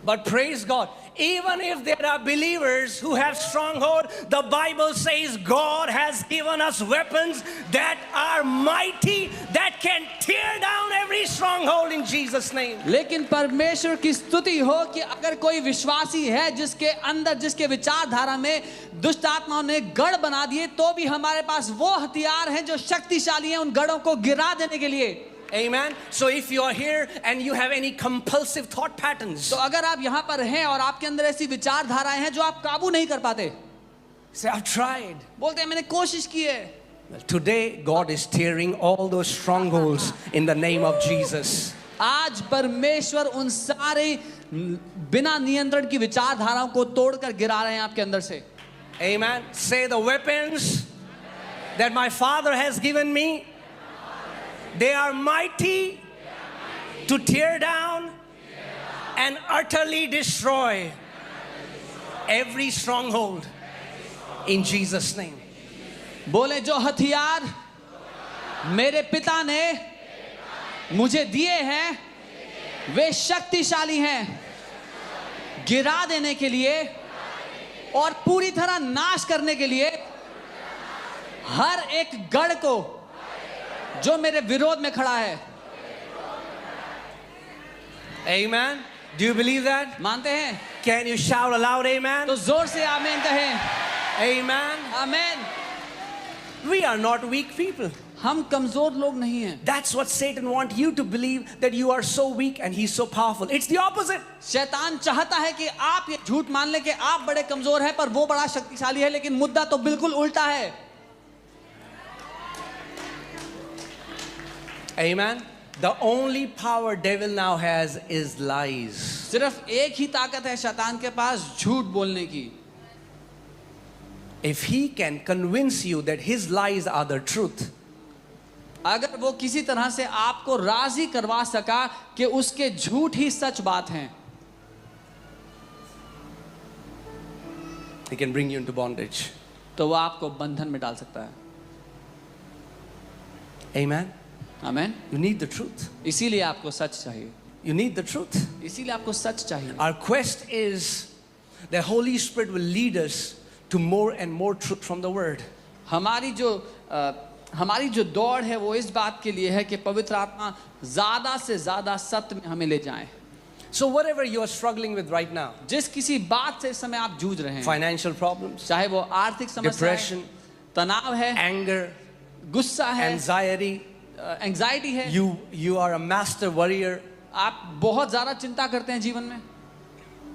But praise God, even if there are believers who have stronghold, the Bible says God has given us weapons that are mighty, that can tear down every stronghold in Jesus' name. लेकिन परमेश्वर की स्तुति हो कि अगर कोई विश्वासी है जिसके अंदर, जिसके विचारधारा में दुष्ट आत्माओं ने गढ़ बना दिए, तो भी हमारे पास वो हथियार हैं जो शक्तिशाली हैं उन गढ़ों को गिरा देने के लिए. Amen. So if you are here and you have any compulsive thought patterns, तो अगर आप यहाँ पर हैं और आपके अंदर ऐसी विचारधाराएं हैं जो आप काबू नहीं कर पाते, say, I've tried. बोलते हैं मैंने कोशिश की है. Well, today God is tearing all those strongholds in the name of Jesus. आज परमेश्वर उन सारे बिना नियंत्रण की विचारधाराओं को तोड़कर गिरा रहे हैं आपके अंदर से. Amen. Say, the weapons that my Father has given me, they are mighty to tear down and utterly destroy every stronghold in Jesus' name. बोले जो हथियार मेरे पिता ने मुझे दिए हैं वे शक्तिशाली हैं गिरा देने के लिए और पूरी तरह नाश करने के लिए. हर एक गढ़ को जो मेरे विरोध में खड़ा है. Amen. Do you believe that? मानते हैं? Can you shout aloud, amen? तो जोर से आमीन कहें. Amen. आमीन. We are not weak people. हम कमजोर लोग नहीं हैं। That's what Satan wants you to believe, that you are so weak and he's so powerful. It's the opposite. शैतान चाहता है कि आप ये झूठ मान लें कि आप बड़े कमजोर हैं पर वो बड़ा शक्तिशाली है, लेकिन मुद्दा तो बिल्कुल उल्टा है। Amen. The only power devil now has is lies. सिर्फ एक ही ताकत है शैतान के पास, झूठ बोलने की। If he can convince you that his lies are the truth, अगर वो किसी तरह से आपको राजी करवा सका कि उसके झूठ ही सच बात हैं, he can bring you into bondage. तो वो आपको बंधन में डाल सकता है। Amen. आमीन। You need the truth. इसीलिए आपको सच चाहिए, You need the truth. इसीलिए आपको सच चाहिए। Our quest is the Holy Spirit will lead us to more and more truth from the Word. हमारी जो दौड़ है वो इस बात के लिए है कि पवित्र आत्मा ज्यादा से ज्यादा सत्य में हमें ले जाए। So whatever you are struggling with right now, जिस किसी बात से इस समय आप जूझ रहे हैं, financial problems, चाहे वो आर्थिक समस्या depression, है, तनाव है, anger, गुस्सा है, anxiety, एंजाइटी है, you are a master worrier. आप बहुत ज्यादा चिंता करते हैं जीवन में,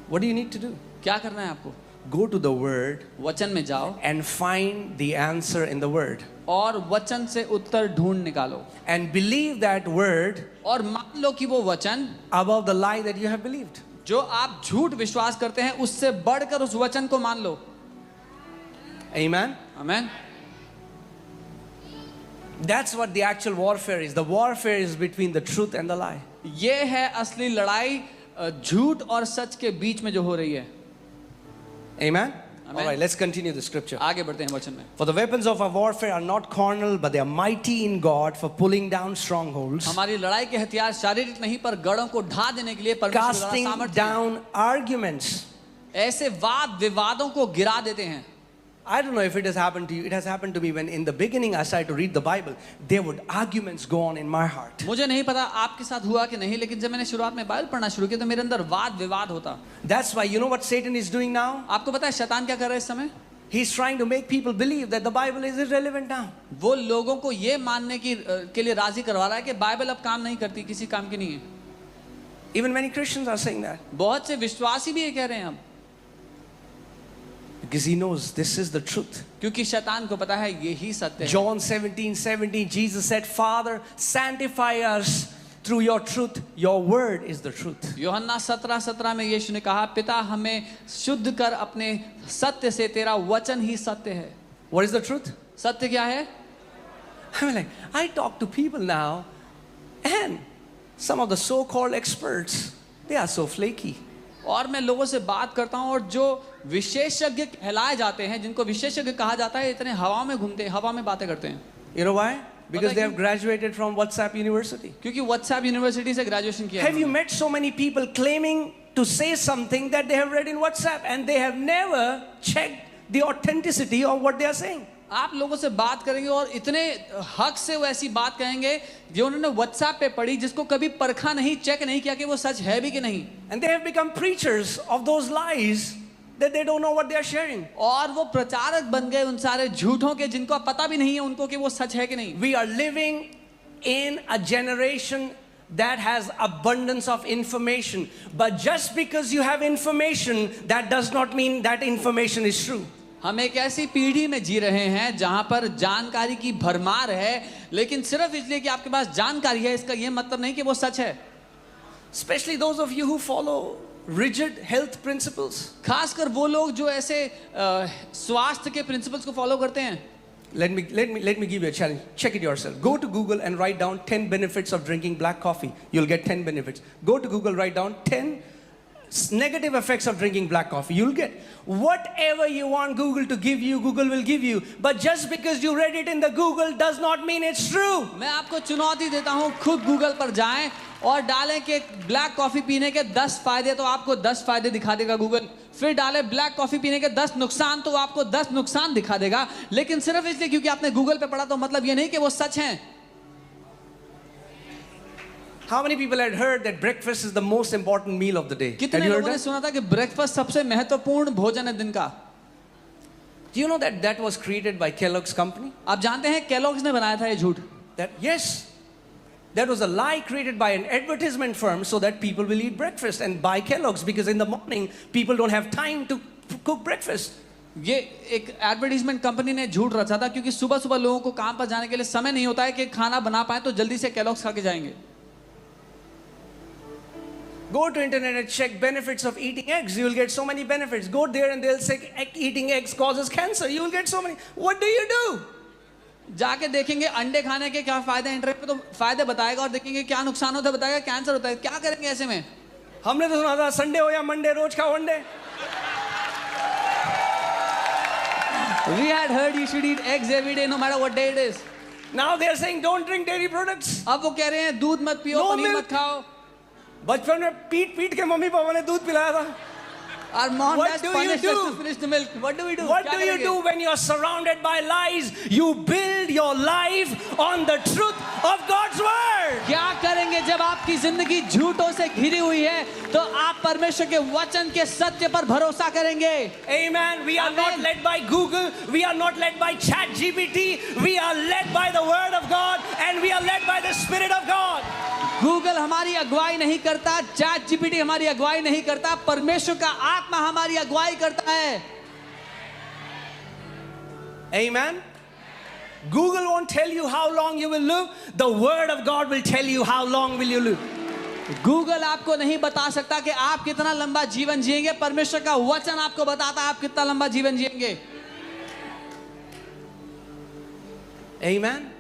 What do you need to do? क्या करना है आपको? Go to the Word वचन में जाओ and find the answer in the Word. और वचन से उत्तर ढूंढ निकालो And believe that Word और मान लो कि वो वचन above the lie that you have believed. जो आप झूठ विश्वास करते हैं उससे बढ़कर उस वचन को मान लो। Amen. आमीन। That's what the actual warfare is. The warfare is between the truth and the lie. ये है असली लड़ाई झूठ और सच के बीच में जो हो रही है। Amen. Amen. All right, let's continue the scripture. आगे बढ़ते हैं वचन में। For the weapons of our warfare are not carnal, but they are mighty in God for pulling down strongholds, हमारी लड़ाई के हथियार शारीरिक नहीं पर गढ़ों को ढा देने के लिए परमेश्वर द्वारा casting सामर्थ्य हैं। down arguments. ऐसे वाद विवादों को गिरा देते हैं। I don't know if it has happened to you. It has happened to me when in the beginning I started to read the Bible. There would arguments go on in my heart. मुझे नहीं पता आपके साथ हुआ कि नहीं, लेकिन जब मैंने शुरुआत में बाइबल पढ़ना शुरू किया तो मेरे अंदर वाद विवाद होता। That's why, you know what Satan is doing now? आपको पता है शैतान क्या कर रहा है इस समय? He's trying to make people believe that the Bible is irrelevant now. वो लोगों को ये मानने के लिए राजी करवा रहा है कि बाइबल अब काम नहीं करती, किसी काम की नहीं है। Even many Christians are saying that. बहुत से विश्वासी भी ये कह रहे हैं अब, Because he knows this is the truth. क्योंकि शैतान को पता है यही सत्य है। John 17:17, Jesus said, Father, sanctify us through your truth. Your word is the truth. यूहन्ना 17:17 में यीशु ने कहा, पिता हमें शुद्ध कर अपने सत्य से, तेरा वचन ही सत्य है। What is the truth? सत्य क्या है? I mean, like, I talk to people now, and some of the so-called experts, they are so flaky. और मैं लोगों से बात करता हूँ और जो विशेषज्ञ कहलाए जाते हैं, जिनको विशेषज्ञ कहा जाता है, इतने हवा में घूमते हैं, हवा में बातें करते हैं। You know why? Because पता they क्यों? have graduated from WhatsApp University. क्योंकि व्हाट्सएप यूनिवर्सिटी से ग्रेजुएशन किया है Have you उन्होंने। met so many people claiming to say something that they have read in WhatsApp and they have never checked the authenticity of what they are saying? आप लोगों से बात करेंगे और इतने हक से वो ऐसी बात कहेंगे जो उन्होंने व्हाट्सएप पे पढ़ी, जिसको कभी परखा नहीं, चेक नहीं किया कि वो सच है भी कि नहीं। And they have become preachers of those lies that they don't know what they are sharing. और वो प्रचारक बन गए उन सारे झूठों के, जिनको पता भी नहीं है उनको कि वो सच है कि नहीं। We are living in a generation that has abundance of information. But just because you have information, that does not mean that information is true. हम एक ऐसी पीढ़ी में जी रहे हैं जहां पर जानकारी की भरमार है, लेकिन सिर्फ इसलिए कि आपके पास जानकारी है इसका यह मतलब नहीं कि वो सच है। Especially those of you who follow rigid health principles. खासकर वो लोग जो ऐसे स्वास्थ्य के प्रिंसिपल्स को फॉलो करते हैं। Let me give you a challenge. Check it yourself. Go to Google and write down 10 benefits of drinking black coffee. You'll get 10 benefits. Go to Google, write down 10 negative effects of drinking black coffee. You'll get whatever you want Google to give you, Google will give you. But just because you read it in the Google does not mean it's true. मैं आपको चुनौती देता हूं, खुद Google पर जाएं और डालें कि ब्लैक कॉफी पीने के 10 फायदे, तो आपको 10 फायदे दिखा देगा गूगल। फिर डालें ब्लैक कॉफी पीने के 10 नुकसान, तो आपको 10 नुकसान दिखा देगा। लेकिन सिर्फ इसलिए क्योंकि आपने गूगल पे पढ़ा तो मतलब ये नहीं कि वो सच हैं। How many people had heard that breakfast is the most important meal of the day? Had कितने you heard लोगों ने that? सुना था कि ब्रेकफास्ट सबसे महत्वपूर्ण भोजन है दिन का? Do you know that that was created by Kellogg's company? आप जानते हैं केलॉग्स ने बनाया था ये झूठ। that yes, that was a lie created by an advertisement firm so that people will eat breakfast and buy Kellogg's, because in the morning people don't have time to cook breakfast. ये एक advertisement company ने झूठ रचा था, क्योंकि सुबह सुबह लोगों को काम पर जाने के लिए समय नहीं होता है कि खाना बना पाए, तो जल्दी से केलॉग्स खा के जाएंगे. Go to internet and check benefits of eating eggs. You will get so many benefits. Go there and they'll say eating eggs causes cancer. You will get so many. What do you do? जाके देखेंगे अंडे खाने के क्या फायदे, internet पे तो फायदे बताएगा, और देखेंगे क्या नुकसान होता है, बताएगा कैंसर होता है. क्या करेंगे ऐसे में? हमने तो सुना था संडे हो या मंडे रोज खाओ अंडे. We had heard you should eat eggs every day, no matter what day it is. Now they are saying don't drink dairy products. अब वो कह रहे हैं दूध मत पियो, No पनीर milk. मत खाओ. बचपन में पीट पीट के मम्मी पापा ने दूध पिलाया था. Our mom What has do you punished us do? to finish the milk. What do we do? What क्या do you करेंगे? do when you are surrounded by lies? You build your life on the truth of God's word. क्या करेंगे जब आपकी जिंदगी झूठों से घिरी हुई है? तो आप परमेश्वर के वचन के सत्य पर भरोसा करेंगे. Amen. We are not Amen. led by Google. We are not led by ChatGPT. We are led by the word of God, and we are led by the Spirit of God. Google हमारी अगुवाई नहीं करता, chat GPT हमारी अगुवाई नहीं करता, परमेश्वर का आत्मा हमारी अगुवाई करता है. Amen. Google won't tell you how long you will live. The word of God will tell you how long will you live. Google आपको नहीं बता सकता कि आप कितना लंबा जीवन जिएंगे. परमेश्वर का वचन आपको बताता है आप कितना लंबा जीवन जिएंगे. Amen.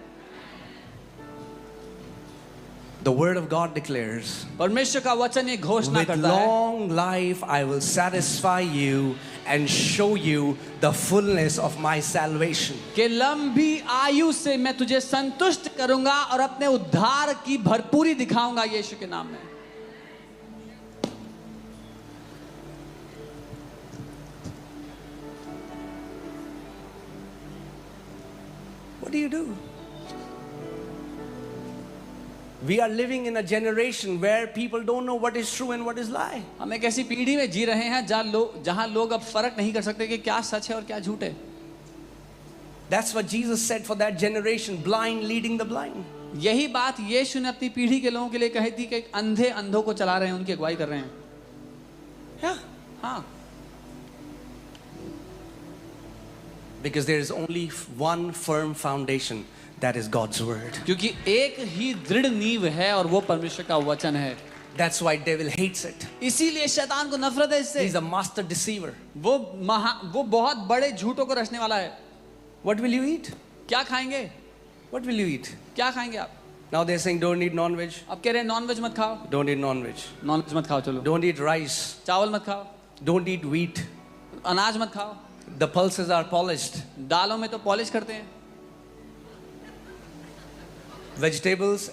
The word of God declares, परमेश्वर का वचन ये घोषणा with करता है, long life I will satisfy you and show you the fullness of my salvation. कि लंबी आयु से मैं तुझे संतुष्ट करूंगा और अपने उद्धार की भरपूरी दिखाऊंगा यीशु के नाम में. What do you do? We are living in a generation where people don't know what is true and what is lie. हम एक ऐसी पीढ़ी में जी रहे हैं जहां लोग अब फर्क नहीं कर सकते कि क्या सच है और क्या झूठ है. That's what Jesus said for that generation, blind leading the blind. यही बात यीशु ने अपनी पीढ़ी के लोगों के लिए कही थी कि अंधे अंधों को चला रहे हैं, उनकी अगुवाई कर रहे हैं. Yeah. हाँ, Because there is only one firm foundation, that is God's word. क्योंकि एक ही दृढ़ नींव है और वो परमेश्वर का वचन है. That's why devil hates it. इसीलिए शैतान को नफरत है इससे. He's a master deceiver. वो बहुत बड़े झूठों को रचने वाला है. What will you eat? क्या खाएंगे? What will you eat? क्या खाएंगे आप? Now they're saying don't eat non-veg. अब कह रहे हैं नॉनवेज मत खाओ. Don't eat non-veg. नॉनवेज मत खाओ. चलो, Don't eat rice. चावल मत खाओ, Don't eat wheat. अनाज मत खाओ. The pulses are polished. दालों में तो पॉलिश करते हैं. Vegetables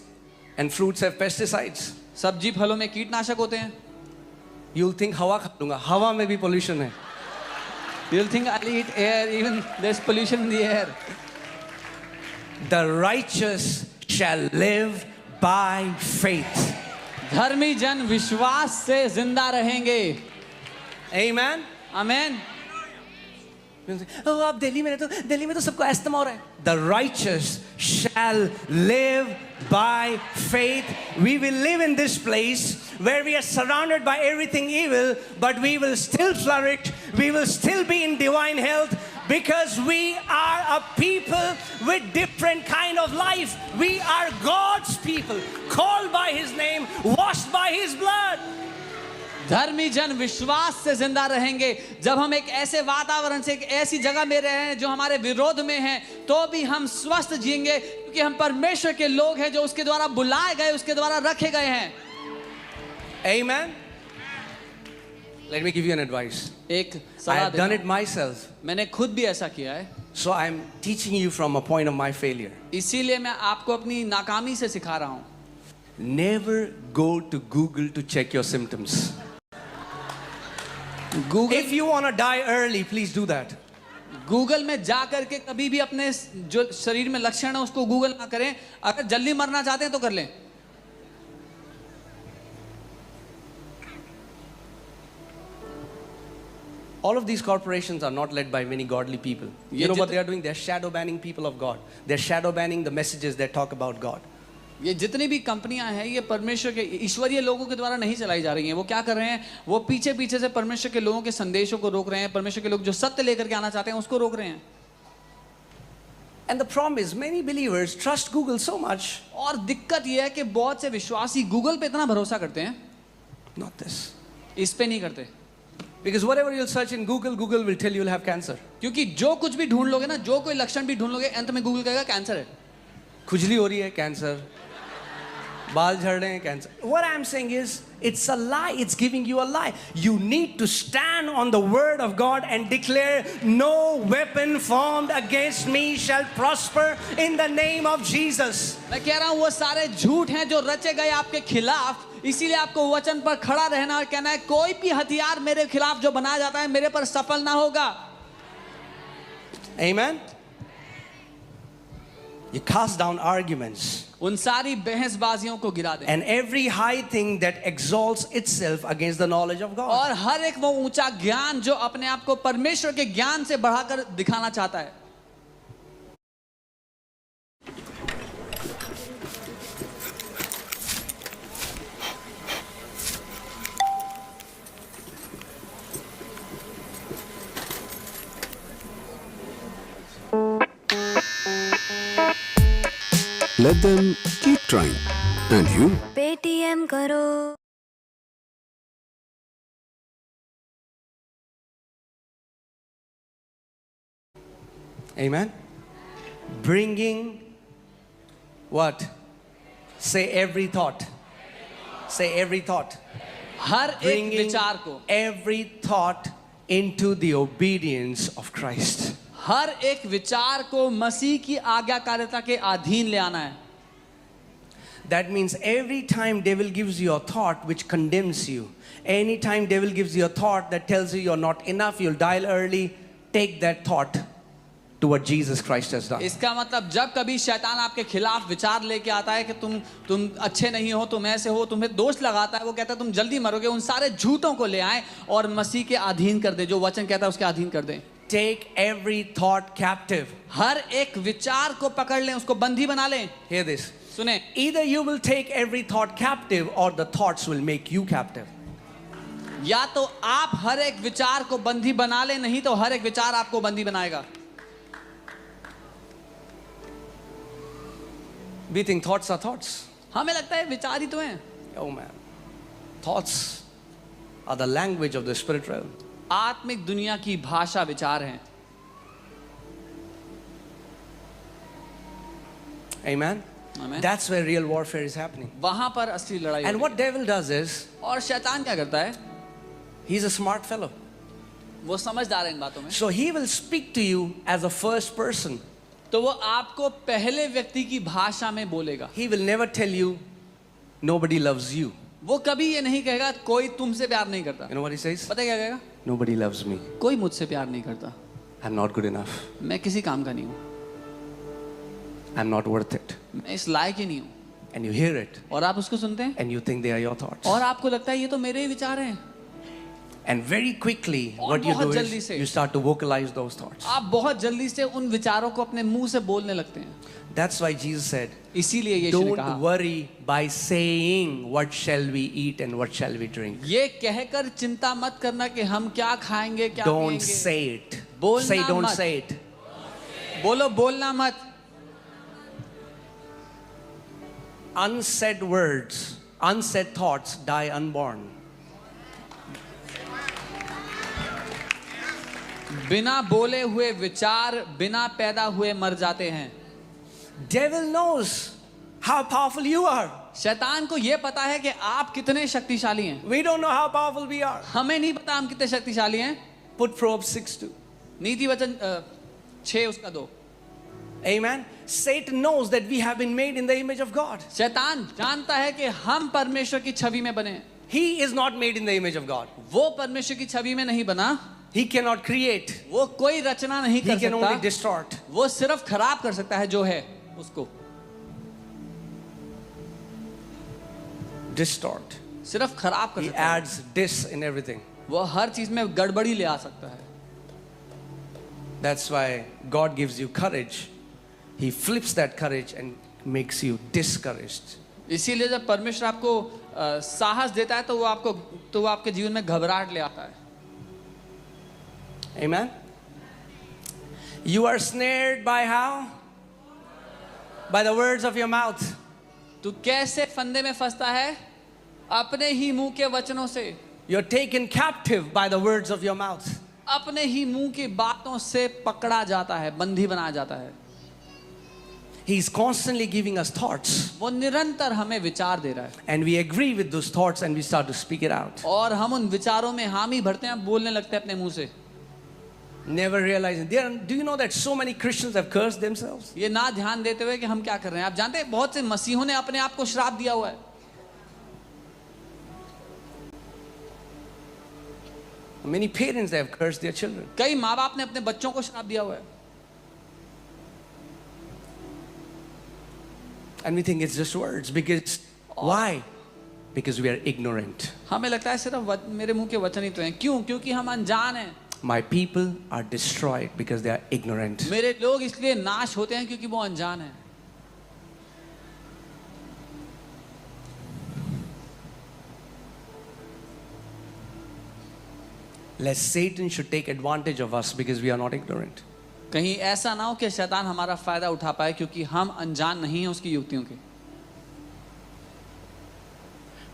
and fruits have pesticides. सब्जी फलों में कीटनाशक होते हैं. You'll think हवा खा लूंगा. हवा में भी pollution है. You'll think I'll eat air, even there's pollution in the air. The righteous shall live by faith. धर्मी जन विश्वास से जिंदा रहेंगे. Amen. आमेन. Oh, आप दिल्ली में तो सबको अस्थमा हो रहा है. The righteous shall live by faith. We will live in this place where we are surrounded by everything evil, but we will still flourish. We will still be in divine health because we are a people with different kind of life. We are God's people, called by His name, washed by His blood. धर्मी जन विश्वास से जिंदा रहेंगे. जब हम एक ऐसे वातावरण से एक ऐसी जगह में रहे हैं जो हमारे विरोध में है, तो भी हम स्वस्थ जिएंगे, क्योंकि हम परमेश्वर के लोग हैं जो उसके द्वारा बुलाए गए, उसके द्वारा रखे गए हैं. Amen. Let me give you an advice. एक I सलाह have done देता it myself. हूं. मैंने खुद भी ऐसा किया है, So I'm teaching you from a point of my failure. इसीलिए मैं आपको अपनी नाकामी से सिखा रहा हूं. Never go to Google to check your symptoms. If you want to die early, please do that. Google में जा करके कभी भी अपने जो शरीर में लक्षण है उसको गूगल ना करें. अगर जल्दी मरना चाहते हैं तो कर लें. All of these corporations are not led by many godly people. You know what they are doing? They're shadow banning people of God. They're shadow banning the messages that talk about God. ये जितनी भी कंपनियां हैं ये परमेश्वर के ईश्वरीय लोगों के द्वारा नहीं चलाई जा रही हैं। वो क्या कर रहे हैं? वो पीछे पीछे से परमेश्वर के लोगों के संदेशों को रोक रहे हैं। परमेश्वर के लोग जो सत्य लेकर के आना चाहते हैं उसको रोक रहे हैं। And the problem is many believers trust Google so much. और दिक्कत ये है कि बहुत से विश्वासी गूगल पे इतना भरोसा करते हैं, Not this. इस पे नहीं करते। Because whatever you'll search in Google, Google will tell you you'll have cancer. क्योंकि जो कुछ भी ढूंढ लोगे ना, जो कोई लक्षण भी ढूंढ लोगे, अंत में गूगल कहेगा कैंसर है। खुजली हो रही है, कैंसर। बाल झड़ रहे हैं, cancer. What I'm saying is, it's a lie. It's giving you a lie. You need to stand on the word of God and declare, no weapon formed against me shall prosper in the name of Jesus. मैं कह रहा हूँ वो सारे झूठ हैं जो रचे गए आपके खिलाफ, इसीलिए आपको वचन पर खड़ा रहना और कहना है कोई भी हथियार मेरे खिलाफ जो बनाया जाता है मेरे पर सफल ना होगा। Amen. You cast down arguments. उन सारी बहसबाजियों को गिरा दें And every high thing that exalts itself against the knowledge of God. और हर एक वो ऊंचा ज्ञान जो अपने आप को परमेश्वर के ज्ञान से बढ़ाकर दिखाना चाहता है। Let them keep trying. And you? Paytm करो। Amen. Bringing what? Say every thought. Say every thought. हर एक Bringing विचार को, every thought into the obedience of Christ. हर एक विचार को मसीह की आज्ञाकारिता के अधीन ले आना है। That means every time devil gives you a thought which condemns you, anytime devil gives you a thought that tells you you're not enough, you'll die early, take that thought to what Jesus Christ has done. इसका मतलब जब कभी शैतान आपके खिलाफ विचार लेके आता है कि तुम अच्छे नहीं हो, तुम ऐसे हो, तुम्हें दोष लगाता है, वो कहता है तुम जल्दी मरोगे, उन सारे झूठों को ले आए और मसीह के अधीन कर दे, जो वचन कहता है उसके अधीन कर दें। Take every thought captive. हर एक विचार को पकड़ लें, उसको बंदी बना लें। Hear this. सुने, Either you will take every thought captive or the thoughts will make you captive. या तो आप हर एक विचार को बंदी बना लें, नहीं तो हर एक विचार आपको बंदी बनाएगा। We think thoughts are thoughts. हमें लगता है विचार ही तो हैं। Oh man. Thoughts are the language of the spirit realm. आत्मिक दुनिया की भाषा विचार हैं। Amen. Amen. That's where real warfare is happening. वहां पर असली लड़ाई And हो what devil does is, रही है। और शैतान क्या करता है? he's a smart fellow. वो समझदार है इन बातों में। So he will speak to you as a first person. तो वो आपको पहले व्यक्ति की भाषा में बोलेगा। He will never tell you, nobody loves you. वो कभी ये नहीं कहेगा कोई तुमसे प्यार नहीं करता। You know what he says? पता है क्या कहेगा? Nobody loves me. कोई मुझसे प्यार नहीं करता, I'm not good enough. मैं किसी काम का नहीं हूँ, I'm not worth it. मैं इस लायक ही नहीं हूँ। And you hear it और आप उसको सुनते हैं and you think they are your thoughts. और आपको लगता है ये तो मेरे ही विचार हैं। And very quickly, और what you बहुत do जल्दी is से। you start to vocalize those thoughts. आप बहुत जल्दी से उन विचारों को अपने मुंह से बोलने लगते हैं। That's why Jesus said, इसीलिए यीशु ने don't कहा, worry by saying what shall we eat and what shall we drink. ये कहकर चिंता मत करना कि हम क्या खाएंगे क्या Don't पिएंगे। say it. बोलना Say don't मत। say it. बोलो बोलना मत। Unsaid words, unsaid thoughts die unborn. बिना बोले हुए विचार बिना पैदा हुए मर जाते हैं। Devil knows how powerful you are. शैतान को यह पता है कि आप कितने शक्तिशाली हैं। We don't know how powerful we are. हमें नहीं पता हम कितने शक्तिशाली हैं। Put Proverbs 6:2. नीति वचन 6 उसका 2। Amen. Satan knows that we have been made in the image of God. शैतान जानता है कि हम परमेश्वर की छवि में बने हैं। He is not made in the image of God. वो परमेश्वर की छवि में नहीं बना। He cannot create. वो कोई रचना नहीं He कर can only सकता। distort. वो सिर्फ खराब कर सकता है जो है उसको। Distort. सिर्फ खराब कर He सकता है। adds dis in everything. वो हर चीज में गड़बड़ी ले आ सकता है। That's why God gives you courage. He flips that courage and makes you discouraged. इसीलिए जब परमेश्वर आपको साहस देता है तो वो आपके जीवन में घबराहट ले आता है। Amen. You are snared by how? By the words of your mouth. तू कैसे फंदे में फंसता है? अपने ही मुंह के वचनों से। You're taken captive by the words of your mouth. अपने ही मुंह की बातों से पकड़ा जाता है, बंदी बनाया जाता है। He's constantly giving us thoughts. वो निरंतर हमें विचार दे रहा है। And we agree with those thoughts and we start to speak it out. और हम उन विचारों में हामी भरते हैं, बोलने लगते हैं अपने मुंह से। Never realizing. Do you know that so many Christians have cursed themselves? ये ना ध्यान देते हुए कि हम क्या कर रहे हैं। आप जानते हैं बहुत से मसीहों ने अपने आप को श्राप दिया हुआ है। Many parents have cursed their children. कई माँ बाप ने अपने बच्चों को श्राप दिया हुआ है। And we think it's just words. Because why? Because we are ignorant. हमें लगता है सिर्फ मेरे मुंह के वचन ही तो हैं। क्यों? क्योंकि हम अनजान हैं। My people are destroyed because they are ignorant. मेरे लोग इसलिए नाश होते हैं क्योंकि वो अनजान हैं। Lest Satan should take advantage of us because we are not ignorant. कहीं ऐसा ना हो कि शैतान हमारा फायदा उठा पाए क्योंकि हम अनजान नहीं हैं उसकी युक्तियों के।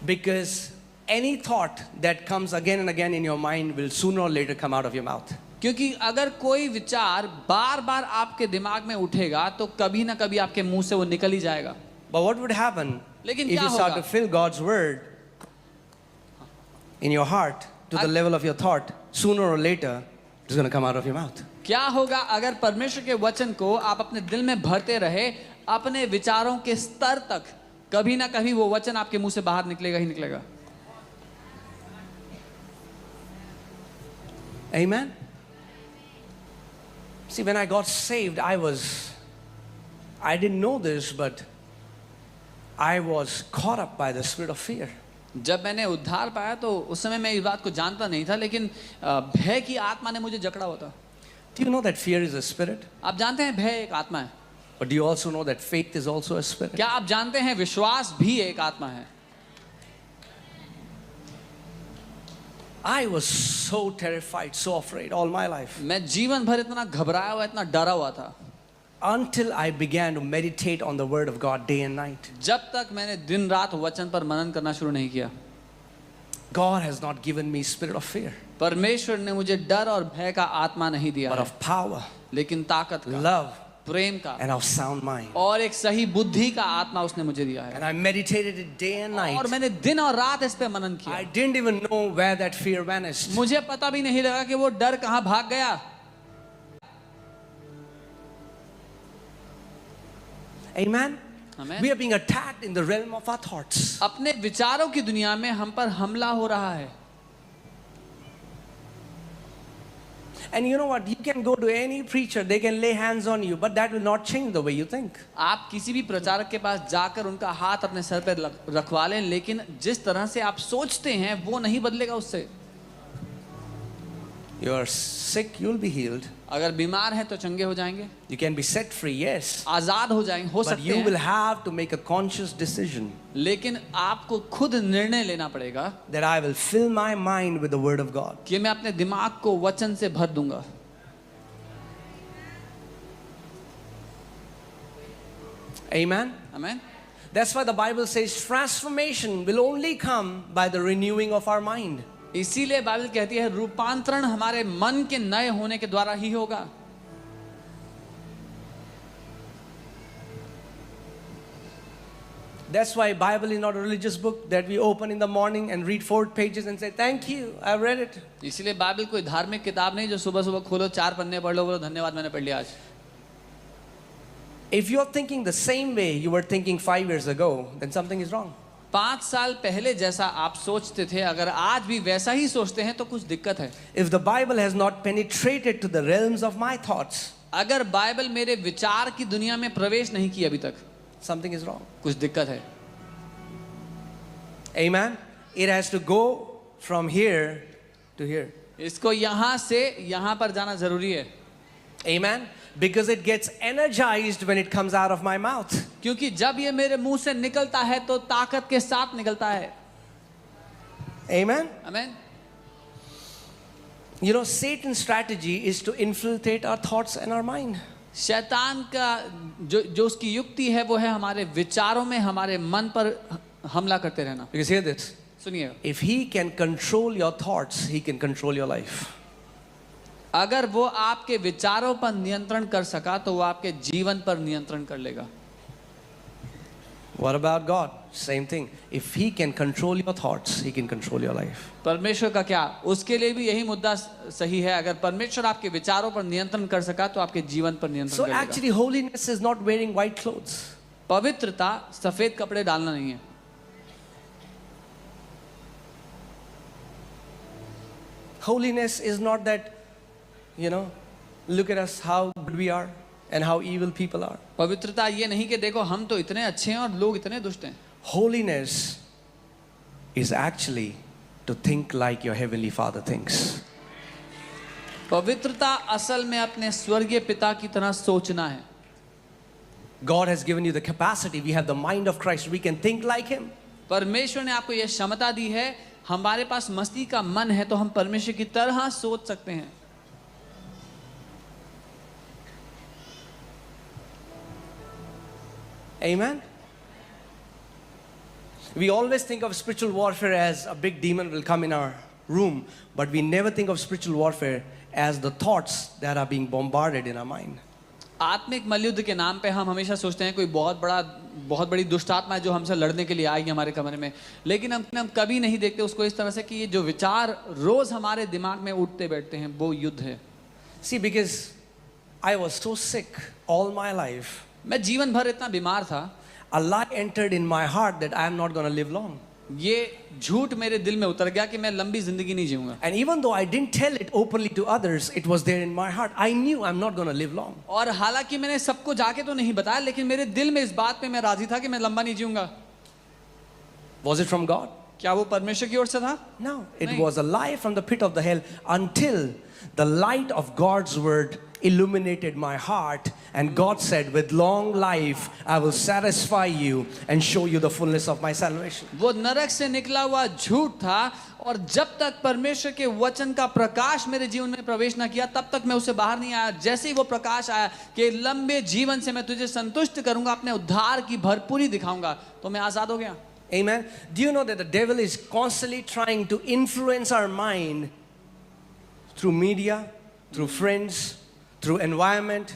Because any thought that comes again and again in your mind will sooner or later come out of your mouth. क्योंकि अगर कोई विचार बार बार आपके दिमाग में उठेगा तो कभी ना कभी आपके मुंह से वो निकल ही जाएगा। But what would happen लेकिन if क्या you start to होगा? fill God's word in your heart to the level of your thought? Sooner or later, it's going to come out of your mouth. क्या होगा अगर परमेश्वर के वचन को आप अपने दिल में भरते रहे अपने विचारों के स्तर तक, कभी ना कभी वो वचन आपके मुंह से बाहर निकलेगा ही निकलेगा। Amen. See, when I got saved, I didn't know this, but I was caught up by the spirit of fear. जब मैंने उद्धार पाया तो उस समय मैं इस बात को जानता नहीं था, लेकिन भय की आत्मा ने मुझे जकड़ा हुआ था। Do you know that fear is a spirit? आप जानते हैं भय एक आत्मा है। But do you also know that faith is also a spirit? क्या आप जानते हैं विश्वास भी एक आत्मा है? I was so terrified, so afraid all my life. मैं जीवन भर इतना घबराया हुआ, इतना डरा हुआ था, Until I began to meditate on the word of God day and night. जब तक मैंने दिन रात वचन पर मनन करना शुरू नहीं किया। God has not given me spirit of fear, परमेश्वर ने मुझे डर और भय का आत्मा नहीं दिया but है, of power, लेकिन ताकत का, love, प्रेम का and of sound mind. और एक सही बुद्धि का आत्मा उसने मुझे दिया है। And I meditated it day and night. और मैंने दिन और रात इस पे मनन I किया। didn't even know where that fear vanished. मुझे पता भी नहीं लगा कि वो डर कहाँ भाग गया। Amen. Amen. We are being attacked in the realm of our thoughts. अपने विचारों की दुनिया में हम पर हमला हो रहा है। And you know what? You can go to any preacher, they can lay hands on you, but that will not change the way you think. आप किसी भी प्रचारक के पास जाकर उनका हाथ अपने सर पर रखवा लें, लेकिन जिस तरह से आप सोचते हैं वो नहीं बदलेगा उससे। You are sick, you'll be healed. अगर बीमार हैं तो चंगे हो जाएंगे, You can be set free, yes. आजाद हो जाएंगे, हो But सकते you will हैं, have to make a conscious decision लेकिन आपको खुद निर्णय लेना पड़ेगा that I will fill my mind with the word of God. कि मैं अपने दिमाग को वचन से भर दूंगा। Amen. आमीन। That's why the Bible says transformation will only come by the renewing of our mind. इसीलिए बाइबल कहती है रूपांतरण हमारे मन के नए होने के द्वारा ही होगा। That's why Bible is not a religious book that we open in the morning and read 4 pages and say, thank you, I read it. इसीलिए बाइबल कोई धार्मिक किताब नहीं जो सुबह सुबह खोलो 4 पन्ने पढ़ लो, बोलो धन्यवाद मैंने पढ़ लिया आज। If you're thinking the same way you were thinking 5 years ago, then something is wrong. 5 साल पहले जैसा आप सोचते थे, अगर आज भी वैसा ही सोचते हैं तो कुछ दिक्कत है। If the Bible has not penetrated to the realms of my thoughts, अगर बाइबल मेरे विचार की दुनिया में प्रवेश नहीं की अभी तक, something is wrong. कुछ दिक्कत है। Amen. It has to go from here to here. इसको यहाँ से यहाँ पर जाना जरूरी है, Amen. Because it gets energized when it comes out of my mouth. क्योंकि जब ये मेरे मुंह से निकलता है तो ताकत के साथ निकलता है। Amen. आमीन। You know, Satan's strategy is to infiltrate our thoughts and our mind. शैतान का जो उसकी युक्ति है वो है हमारे विचारों में, हमारे मन पर हमला करते रहना। Because hear this. सुनिए, If he can control your thoughts, he can control your life. अगर वो आपके विचारों पर नियंत्रण कर सका तो वो आपके जीवन पर नियंत्रण कर लेगा। What about God? Same thing. If he can control your thoughts, he can control your life. परमेश्वर का क्या? उसके लिए भी यही मुद्दा सही है। अगर परमेश्वर आपके विचारों पर नियंत्रण कर सका तो आपके जीवन पर नियंत्रण So कर लेगा। actually holiness is not wearing white clothes. पवित्रता सफेद कपड़े डालना नहीं है। Holiness is not that, you know, look at us how good we are and how evil people are. पवित्रता ये नहीं कि देखो हम तो इतने अच्छे हैं और लोग इतने दुष्ट हैं। Holiness is actually to think like your heavenly Father thinks. पवित्रता असल में अपने स्वर्गीय पिता की तरह सोचना है। God has given you the capacity. We have the mind of Christ. We can think like him. परमेश्वर ने आपको यह क्षमता दी है, हमारे पास मसीह का मन है तो हम परमेश्वर की तरह सोच सकते हैं। Amen. We always think of spiritual warfare as a big demon will come in our room, but we never think of spiritual warfare as the thoughts that are being bombarded in our mind. आत्मिक मल्लयुद्ध के नाम पे हम हमेशा सोचते हैं कोई बहुत बड़ी दुष्ट आत्मा है जो हमसे लड़ने के लिए आएगी हमारे कमरे में, लेकिन हम कभी नहीं देखते उसको इस तरह से कि ये जो विचार रोज हमारे दिमाग में उठते बैठते हैं वो युद्ध है। See, because I was so sick all my life, मैं जीवन भर इतना बीमार था, a lie entered in my heart that I am not going to live long. ये झूठ मेरे दिल में उतर गया कि मैं लंबी जिंदगी नहीं जीऊंगा। And even though I didn't tell it openly to others, it was there in my heart. I knew I'm not going to live long. और हालांकि मैंने सबको जाके तो नहीं बताया, लेकिन मेरे दिल में इस बात पे मैं राजी था कि मैं लंबा नहीं जीऊंगा। Was it from God? क्या वो परमेश्वर की ओर से था? No, it नहीं। was a lie from the pit of the hell until the light of God's word illuminated my heart, and God said, with long life I will satisfy you and show you the fullness of my salvation. वो नरक से निकला हुआ झूठ था, और जब तक परमेश्वर के वचन का प्रकाश मेरे जीवन में प्रवेश न किया तब तक मैं उससे बाहर नहीं आया। जैसे ही वो प्रकाश आया कि लंबे जीवन से मैं तुझे संतुष्ट करूंगा, अपने उद्धार की भरपूरी दिखाऊंगा, तो मैं आजाद हो गया। Amen. Do you know that the devil is constantly trying to influence our mind through media, through friends, through environment?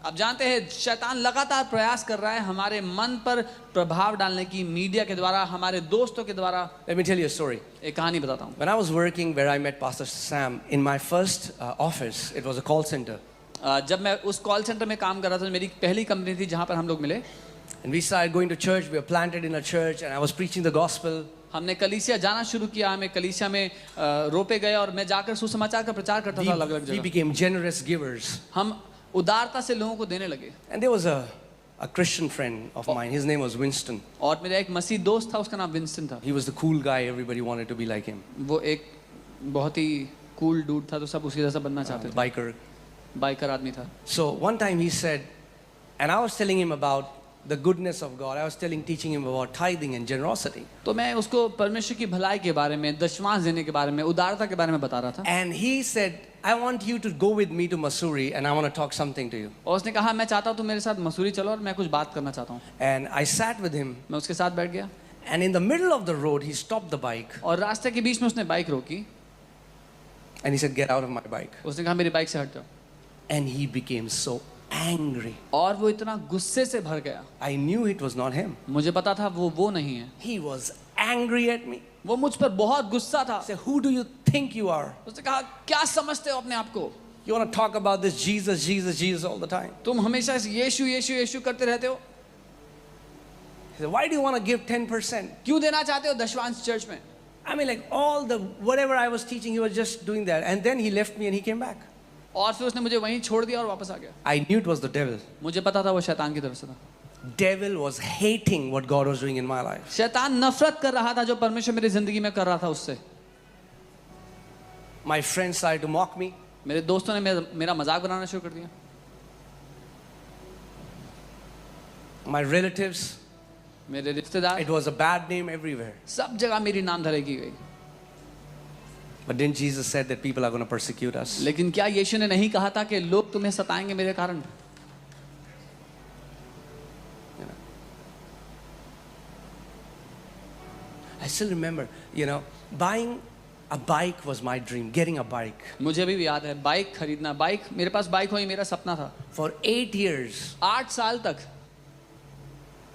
आप जानते हैं शैतान लगातार प्रयास कर रहा है हमारे मन पर प्रभाव डालने की, मीडिया के द्वारा, हमारे दोस्तों के द्वारा। Let me tell you a story. एक कहानी बताता हूँ। When I was working where I met Pastor Sam, in my first office, it was a call center. जब मैं उस कॉल सेंटर में काम कर रहा था, मेरी पहली कंपनी थी जहाँ पर हम लोग मिले। And we started going to church. We were planted in a church, and I was preaching the gospel. हमने कलीसिया जाना शुरू किया, हमें कलीसिया में रोपे गए और मैं जाकर सुसमाचार का प्रचार करता था अलग अलग We जगह। became generous givers. हम उदारता से लोगों को देने लगे। And there was a Christian friend of mine. His name was Winston. और मेरा एक मसीह दोस्त था, उसका नाम विंस्टन था। He was the cool guy. Everybody wanted to be like him. वो एक बहुत ही कूल डूड था, तो सब उसकी जैसा बनना चाहते थे। Biker. बाइकर आदमी था। So one time he said, and I was telling him about the goodness of God. I was teaching him about tithing and generosity. तो मैं उसको परमेश्वर की भलाई के बारे में, दशमांश देने के बारे में, उदारता के बारे में बता रहा था। And he said, I want you to go with me to Missouri, and I want to talk something to you. और उसने कहा मैं चाहता हूँ तुम मेरे साथ मसूरी चलो और मैं कुछ बात करना चाहता हूँ। And I sat with him, मैं उसके साथ बैठ गया and in the middle of the road, he stopped the bike, और रास्ते के बीच में उसने बाइक रोकी। and he said, get out of my bike. उसने कहा मेरी बाइक से हट जाओ। And he became so angry. और वो इतना गुस्से से भर गया। I knew it was not him. मुझे पता था वो नहीं है। He was angry at me. वो मुझ पर बहुत गुस्सा था। I said, who do you think you are? उसने कहा क्या समझते हो अपने आप को? You want to talk about this Jesus, Jesus, Jesus all the time. तुम हमेशा इस यीशु यीशु यीशु करते रहते हो। He said, why do you want to give 10%? क्यों देना चाहते हो दशमांश चर्च में? I mean, like all the, whatever I was teaching, he was just doing that. And then he left me and he came back. और फिर उसने मुझे वहीं छोड़ दिया और वापस आ गया। I knew it was the devil. मुझे पता था वो शैतान की तरफ से था। Devil was hating what God was doing in my life. शैतान नफरत कर रहा था जो परमेश्वर मेरी जिंदगी में कर रहा था उससे। My friends started to mock me. मेरे दोस्तों ने मेरा मजाक बनाना शुरू कर दिया। My relatives. मेरे रिश्तेदार, It was a bad name everywhere. सब जगह मेरी नाम धराई की गई। But then Jesus said that people are going to persecute us. लेकिन क्या यीशु ने नहीं कहा था कि लोग तुम्हें सताएंगे मेरे कारण? I still remember, buying a bike was my dream, getting a bike. मुझे अभी भी याद है बाइक खरीदना, बाइक मेरे पास बाइक हो, ये मेरा सपना था। For 8 years, 8 साल तक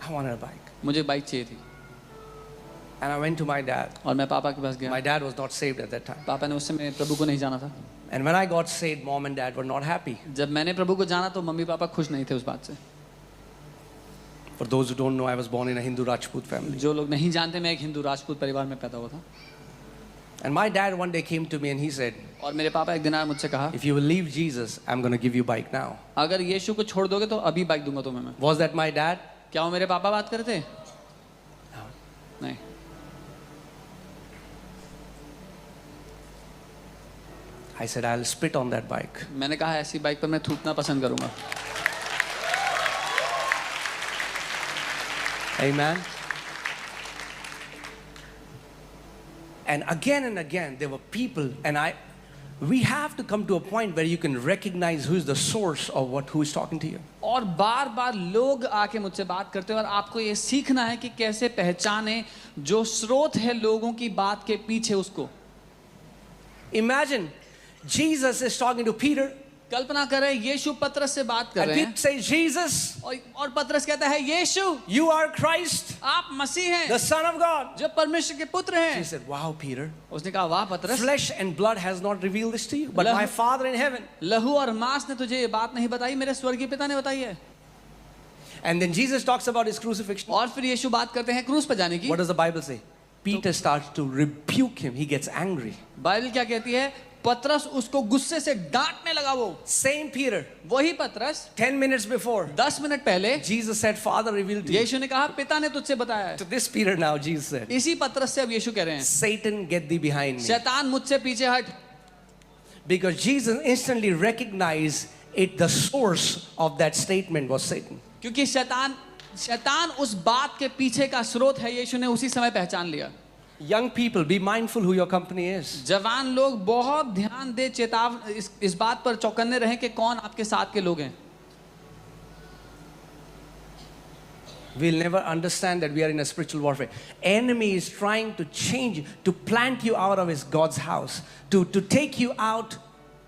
I wanted a bike. मुझे बाइक चाहिए थी। And I went to my dad. और मैं पापा के पास गया। My dad was not saved at that time. पापा ने उस समय प्रभु को नहीं जाना था। And when I got saved, mom and dad were not happy. जब मैंने प्रभु को जाना तो मम्मी पापा खुश नहीं थे उस बात से। For those who don't know, I was born in a Hindu Rajput family. जो लोग नहीं जानते, मैं एक हिंदू राजपूत परिवार में पैदा हुआ था। And my dad one day came to me and he said, और मेरे पापा एक दिन आए मुझसे कहा, if you will leave Jesus, I'm going to give you bike now. अगर यीशु को छोड़ दोगे तो अभी बाइक दूंगा तुम्हें मैं। Was that my dad? क्या वो मेरे पापा बात कर रहे थे? नहीं। I said, I'll spit on that bike. मैंने कहा ऐसी बाइक पर मैं थूकना पसंद करूंगा। Amen. And again, there were people, and we have to come to a point where you can recognize who is the source of who is talking to you. और बार बार लोग आके मुझसे बात करते हैं और आपको ये सीखना है कि कैसे पहचाने जो स्रोत है लोगों की बात के पीछे उसको। Imagine Jesus is talking to Peter, कल्पना करें यीशु पतरस से बात कर and रहे Peter हैं says, Jesus, और पतरस कहता है यीशु you are Christ, आप मसीह हैं, the Son of God. जो परमेश्वर के पुत्र He हैं। said, wow, Peter, उसने कहा वाह पतरस, flesh and blood has not revealed this to you, but Lahu- my Father in heaven. लहू और मांस ने तुझे ये बात नहीं बताई, मेरे स्वर्गीय पिता ने बताई है। And then Jesus talks about his crucifixion. और फिर यीशु बात करते हैं क्रूस पर जाने की। What does the Bible say? Peter starts to rebuke him. He gets angry. Bible क्या कहती है? पतरस उसको गुस्से से डांटने लगा। वो Same Peter, वही पतरस 10 minutes before, 10 मिनट पहले Jesus said, Father revealed to you. यीशु ने कहा पिता ने तुझसे बताया है। To this Peter now, Jesus said, इसी पतरस से अब यीशु कह रहे हैं Satan, get thee behind me. शैतान मुझसे पीछे हट। Because Jesus instantly recognized it, the source of that statement was Satan. क्योंकि शैतान उस बात के पीछे का स्रोत है, यीशु ने उसी समय पहचान लिया। Young people, be mindful who your company is. जवान लोग बहुत ध्यान दे, इस बात पर चौकन्ने रहें कि कौन आपके साथ के लोग हैं। We'll never understand that we are in a spiritual warfare. Enemy is trying to change, to plant you out of his God's house, to take you out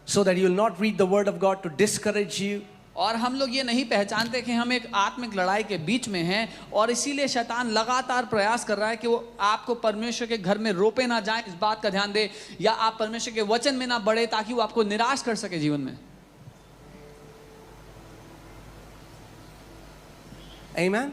so that you will not read the word of God, to discourage you. और हम लोग ये नहीं पहचानते कि हम एक आत्मिक लड़ाई के बीच में हैं और इसीलिए शैतान लगातार प्रयास कर रहा है कि वो आपको परमेश्वर के घर में रोपे ना जाएं, इस बात का ध्यान दे, या आप परमेश्वर के वचन में ना बढ़े ताकि वो आपको निराश कर सके जीवन में। Amen.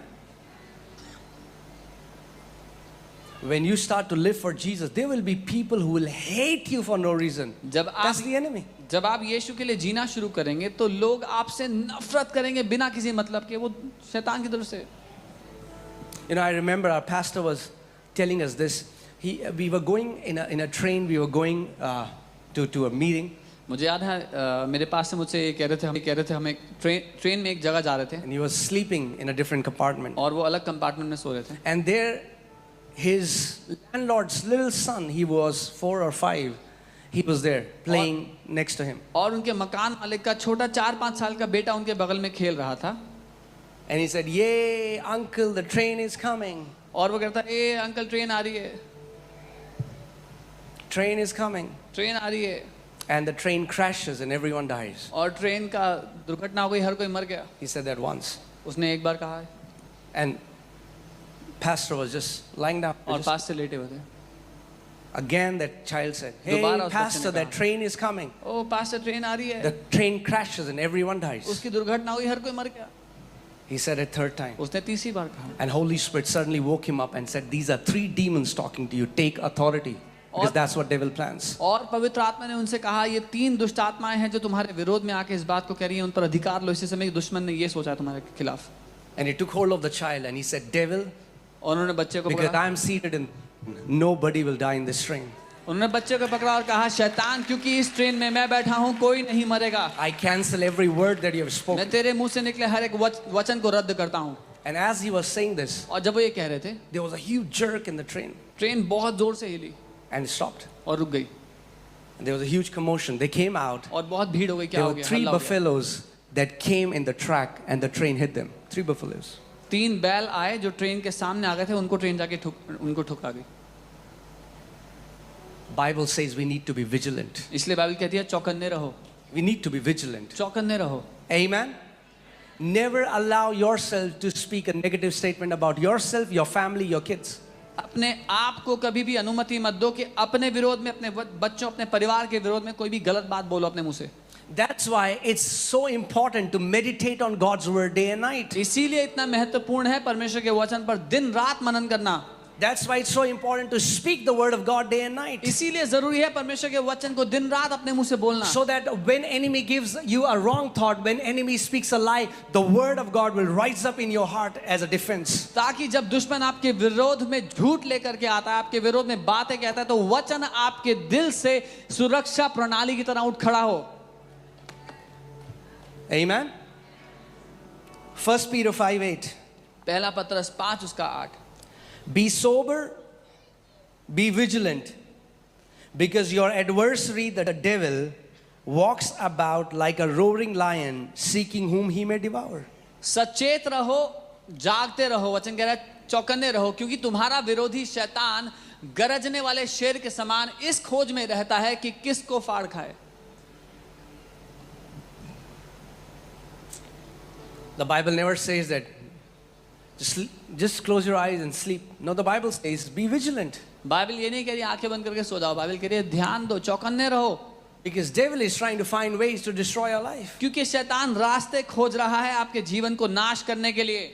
When you start to live for Jesus, there will be people who will hate you for no reason. That's the enemy. जब आप यीशु के लिए जीना शुरू करेंगे तो लोग आपसे नफरत करेंगे बिना किसी मतलब के, वो शैतान की तरफ से। I remember our pastor was telling us this. We were going in a train. We were going to a meeting. मुझे याद है मेरे पास से मुझसे ये कह रहे थे हम एक ट्रेन में एक जगह जा रहे थे। And he was sleeping in a different compartment. और वो अलग कंपार्टमेंट में सो रहे थे। And there, his landlord's little son, he was 4 or 5. He was there playing next to him. और उनके मकान मालिक का छोटा 4-5 साल का बेटा उनके बगल में खेल रहा था। And he said, "Yay, uncle, the train is coming. और वो कहता ए अंकल ट्रेन आ रही है, Train is coming." ट्रेन आ रही है। And the train crashes and everyone dies. और ट्रेन का दुर्घटना हो गई, हर कोई मर गया। He said that once. उसने एक बार कहा है। And pastor was just lying down. और पास से लेटे हुए थे। Again that child said, "Hey, दोबारा उस बच्चे pastor, ने that कहा, train is coming." ओ पास से ट्रेन आ रही है। The train crashes and everyone dies. उसकी दुर्घटना हुई, हर कोई मर गया। He said it third time. उसने तीसरी बार कहा। And Holy Spirit suddenly woke him up and said, "These are 3 demons talking to you. Take authority." Because that's what devil plans. और पवित्र आत्मा ने उनसे कहा ये 3 दुष्ट आत्माएं हैं जो तुम्हारे विरोध में आके इस बात को कह रही हैं, उन पर अधिकार लो। इसी समय दुश्मन ने ये सोचा तुम्हारे खिलाफ। And he took hold of the child and he said, "Devil, और उन्होंने बच्चे को because पकड़ा। I am seated in, nobody will die in this train." उन्होंने बच्चे को पकड़ा और कहा, शैतान, क्योंकि इस ट्रेन में मैं बैठा हूँ कोई नहीं मरेगा। I cancel every word that you have मैं spoken. तेरे मुंह से निकले हर एक वचन को रद्द करता हूँ। And as he was saying this, और जब वो ये कह रहे थे, there was a huge jerk in the train train बहुत जोर से हिली and it stopped. और रुक गई And there was a huge commotion. They came out. और बहुत भीड़ हो गई। क्या There हो were गया? 3 हल्ला हो गया। buffaloes that came in the track and the train hit them. 3 buffaloes. 3 बैल आए जो ट्रेन के सामने आ गए थे, उनको ट्रेन जाके उनको ठुकरा गई। Bible says we need to be vigilant. इसलिए बाइबल कहती है चौकन्ने रहो, We need to be vigilant. चौकन्ने रहो। Amen. Never allow yourself to speak a negative statement about yourself, your family, your kids. अपने आप को कभी भी अनुमति मत दो कि अपने विरोध में, अपने बच्चों, अपने परिवार के विरोध में कोई भी गलत बात बोलो अपने मुंह से। That's why it's so important to meditate on God's word day and night. इसीलिए इतना महत्वपूर्ण है परमेश्वर के वचन पर दिन रात मनन करना। That's why it's so important to speak the word of God day and night. इसीलिए जरूरी है परमेश्वर के वचन को दिन रात अपने मुंह से बोलना। So that when enemy gives you a wrong thought, when enemy speaks a lie, the word of God will rise up in your heart as a defense. ताकि जब दुश्मन आपके विरोध में झूठ लेकर के आता है, आपके विरोध में बातें कहता है, तो वचन आपके दिल से सुरक्षा प्रणाली की तरह उठ खड़ा हो। Amen. 1 Peter 5:8. पहला पत्रस 5 उसका 8। Be sober, be vigilant, because your adversary, the devil, walks about like a roaring lion, seeking whom he may devour. सचेत रहो, जागते रहो, वचन कह रहा है चौकन्ने रहो, क्योंकि तुम्हारा विरोधी शैतान गरजने वाले शेर के समान इस खोज में रहता है कि किसको फाड़ खाए। The Bible never says that just close your eyes and sleep. No, the Bible says be vigilant. Bible ये नहीं कह रही आंखें बंद करके सो जाओ, बाइबल कह रही है ध्यान दो, चौकन्ने रहो, Because devil is trying to find ways to destroy your life. क्योंकि शैतान रास्ते खोज रहा है आपके जीवन को नाश करने के लिए।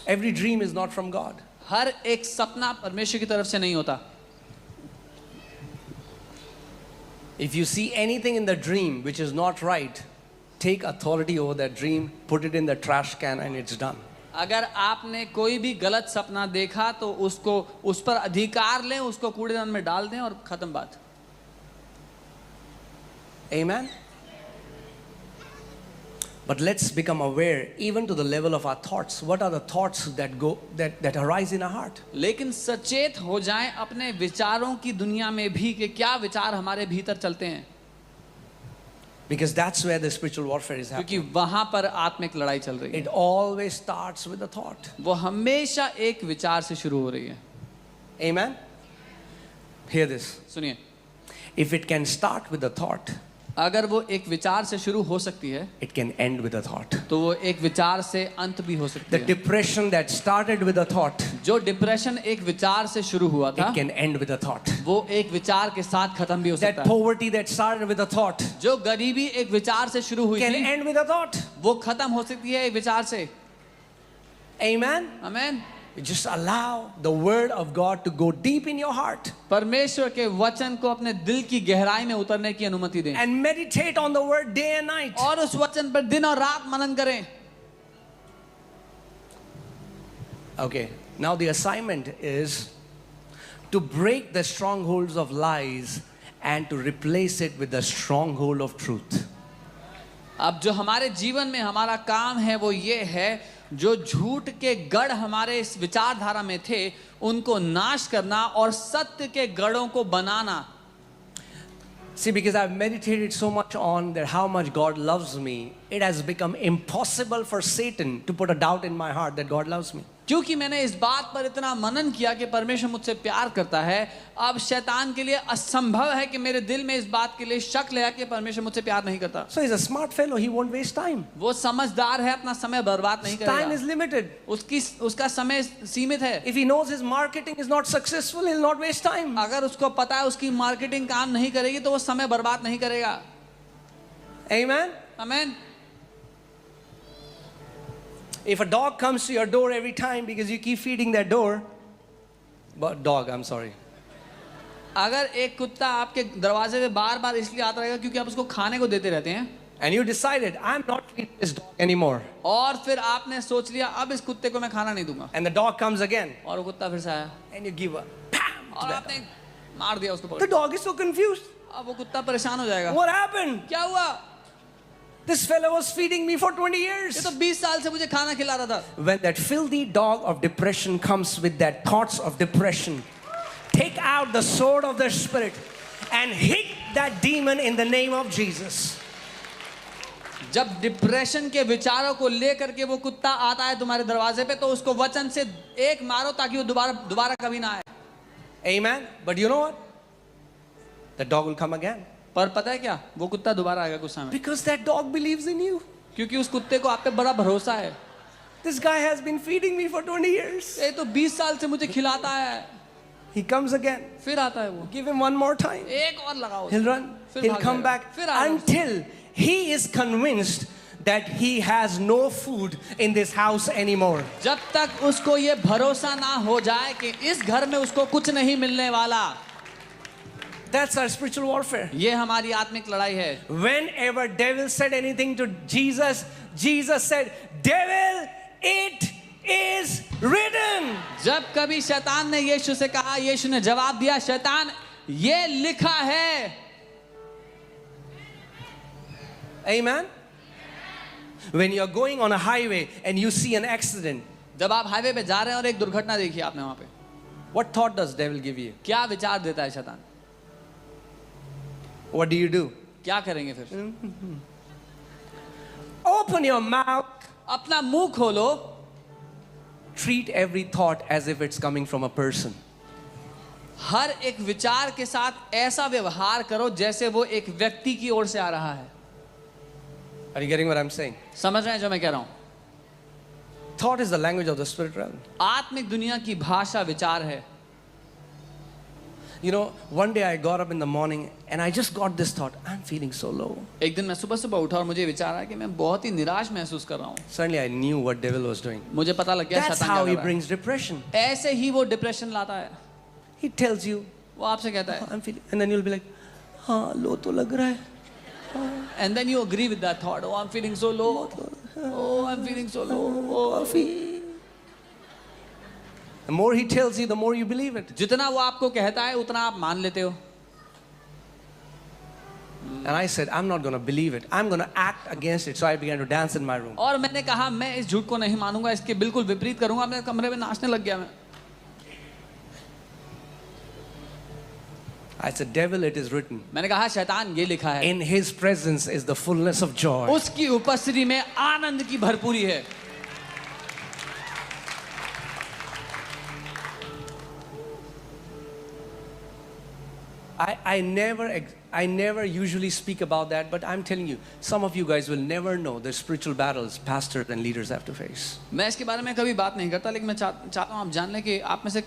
Every dream is not from God. हर एक सपना परमेश्वर की तरफ से नहीं होता। If you see anything in the dream which is not right, take authority over that dream, put it in the trash can, and it's done. अगर आपने कोई भी गलत सपना देखा तो उसको उस पर अधिकार लें, उसको कूड़ेदान में डाल दें और खत्म बात। Amen. But let's become aware, even to the level of our thoughts. What are the thoughts that arise in our heart? लेकिन सचेत हो जाएं अपने विचारों की दुनिया में भी कि क्या विचार हमारे भीतर चलते हैं, Because that's where the spiritual warfare is क्योंकि happening. वहां पर आत्मिक लड़ाई चल रही है। It always starts with a thought. वो हमेशा एक विचार से शुरू हो रही है। Amen. Hear this. सुनिए, If it can start with a thought, अगर वो एक विचार से शुरू हो सकती है it can end with a thought. तो वो एक विचार से अंत भी हो सकती The है। depression that started with a thought, जो डिप्रेशन एक विचार से शुरू हुआ था, it can end with a thought. वो एक विचार के साथ खत्म भी हो That सकता है। poverty that started with a thought जो गरीबी एक विचार से शुरू हुई can थी, end with a thought. वो खत्म हो सकती है एक विचार से। Amen. आमीन। Just allow the word of God to go deep in your heart परमेश्वर के वचन को अपने दिल की गहराई में उतरने की अनुमति दें and meditate on the word day and night. और उस वचन पर दिन और रात मनन करें। Okay, now the assignment is to break the strongholds of lies and to replace it with the stronghold of truth. अब जो हमारे जीवन में हमारा काम है वो ये है, जो झूठ के गढ़ हमारे इस विचारधारा में थे उनको नाश करना और सत्य के गढ़ों को बनाना। See, because I've meditated so much on that how much God loves me, it has become impossible for Satan to put a doubt in my heart that God loves me. क्योंकि मैंने इस बात पर इतना मनन किया कि परमेश्वर मुझसे प्यार करता है, अब शैतान के लिए असंभव है कि मेरे दिल में इस बात के लिए शक ले कि परमेश्वर मुझसे प्यार नहीं करता। So he's a smart fellow, he won't waste time. वो समझदार है, अपना समय बर्बाद नहीं Time is करेगा। limited. उसका समय सीमित है। If he knows his marketing is not successful, he'll not waste time. अगर उसको पता है उसकी मार्केटिंग काम नहीं करेगी तो वो समय बर्बाद नहीं करेगा। Amen. आमीन। If a dog comes to your door every time because you keep feeding that door, I'm sorry. अगर एक कुत्ता आपके दरवाजे पे बार-बार इसलिए आता रहेगा क्योंकि आप उसको खाने को देते रहते हैं, And you decided, I'm not feeding this dog anymore. और फिर आपने सोच लिया अब इस कुत्ते को मैं खाना नहीं दूंगा, And the dog comes again. और वो कुत्ता फिर से आया And you give a bam और आपने मार दिया उसको The पकड़। dog is so confused. अब वो कुत्ता परेशान हो जाएगा। What happened? क्या हुआ? This fellow was feeding me for 20 ये years. तो 20 साल से मुझे खाना खिला रहा था। When that filthy dog of depression comes with that thoughts of depression, take out the sword of the Spirit and hit that demon in the name of Jesus. जब डिप्रेशन के विचारों को लेकर के वो कुत्ता आता है तुम्हारे दरवाजे पे, तो उसको वचन से एक मारो ताकि वो दोबारा कभी ना आए। Amen. But you know what? The dog will come again. पर पता है क्या, वो कुत्ता दोबारा आएगा कुछ समय, Because that dog believes in you. क्योंकि उस कुत्ते को आप पे बड़ा भरोसा है। This guy has been feeding me for 20 years. ये तो 20 साल से मुझे खिलाता है। He comes again. फिर आता है वो, Give him one more time. एक और लगाओ, He'll run. फिर He'll भाग come जाएगा, back फिर आएगा। until he is convinced that he has no food in this house anymore. जब तक उसको ये भरोसा ना हो जाए कि इस घर में उसको कुछ नहीं मिलने वाला। That's our spiritual warfare. ये हमारी आत्मिक लड़ाई है। Whenever devil said anything to Jesus, Jesus said, "Devil, it is written." जब कभी शैतान ने यीशु से कहा, यीशु ने जवाब दिया, शैतान ये लिखा है। Amen. When you are going on a highway and you see an accident, जब आप हाईवे पे जा रहे हैं और एक दुर्घटना देखी आपने वहां पे, what thought does devil give you? क्या विचार देता है शैतान? What do you do? क्या करेंगे फिर? Open your mouth. अपना मुंह खोलो, Treat every thought as if it's coming from a person. हर एक विचार के साथ ऐसा व्यवहार करो जैसे वो एक व्यक्ति की ओर से आ रहा है। Are you getting what I'm saying? समझ रहे हैं जो मैं कह रहा हूं? Thought is the language of the spirit realm. आत्मिक दुनिया की भाषा विचार है। You know, one day I got up in the morning and I just got this thought, I'm feeling so low. एक दिन मैं सुबह उठा और मुझे विचार आया कि मैं बहुत ही निराश महसूस कर रहा हूँ। Suddenly I knew what devil was doing. मुझे पता लग गया That's शैतान how क्या he कर रहा brings depression. है। ऐसे ही वो डिप्रेशन लाता है। He tells you, वो आपसे कहता है, I'm feeling, and then you'll be like, हाँ, low तो लग रहा है. and then you agree with that thought. Oh, I'm feeling so low. Oh, I'm feeling so low. Oh, The more he tells you, the more you believe it. जितना वो आपको कहता है उतना आप मान लेते हो। And I said, I'm not going to believe it. I'm going to act against it. So I began to dance in my room. और मैंने कहा मैं इस झूठ को नहीं मानूंगा, इसके बिल्कुल विपरीत करूंगा। अपने कमरे में नाचने लग गया मैं। I said, devil, it is written. मैंने कहा शैतान ये लिखा है, In his presence is the fullness of joy. उसकी उपस्थिति में आनंद की भरपूरी है। I never usually speak about that, but I'm telling you, some of you guys will never know the spiritual battles pastors and leaders have to face. मैं इसके बारे में कभी बात नहीं करता, लेकिन मैं चाहता हूँ आप जान लें कि आप में से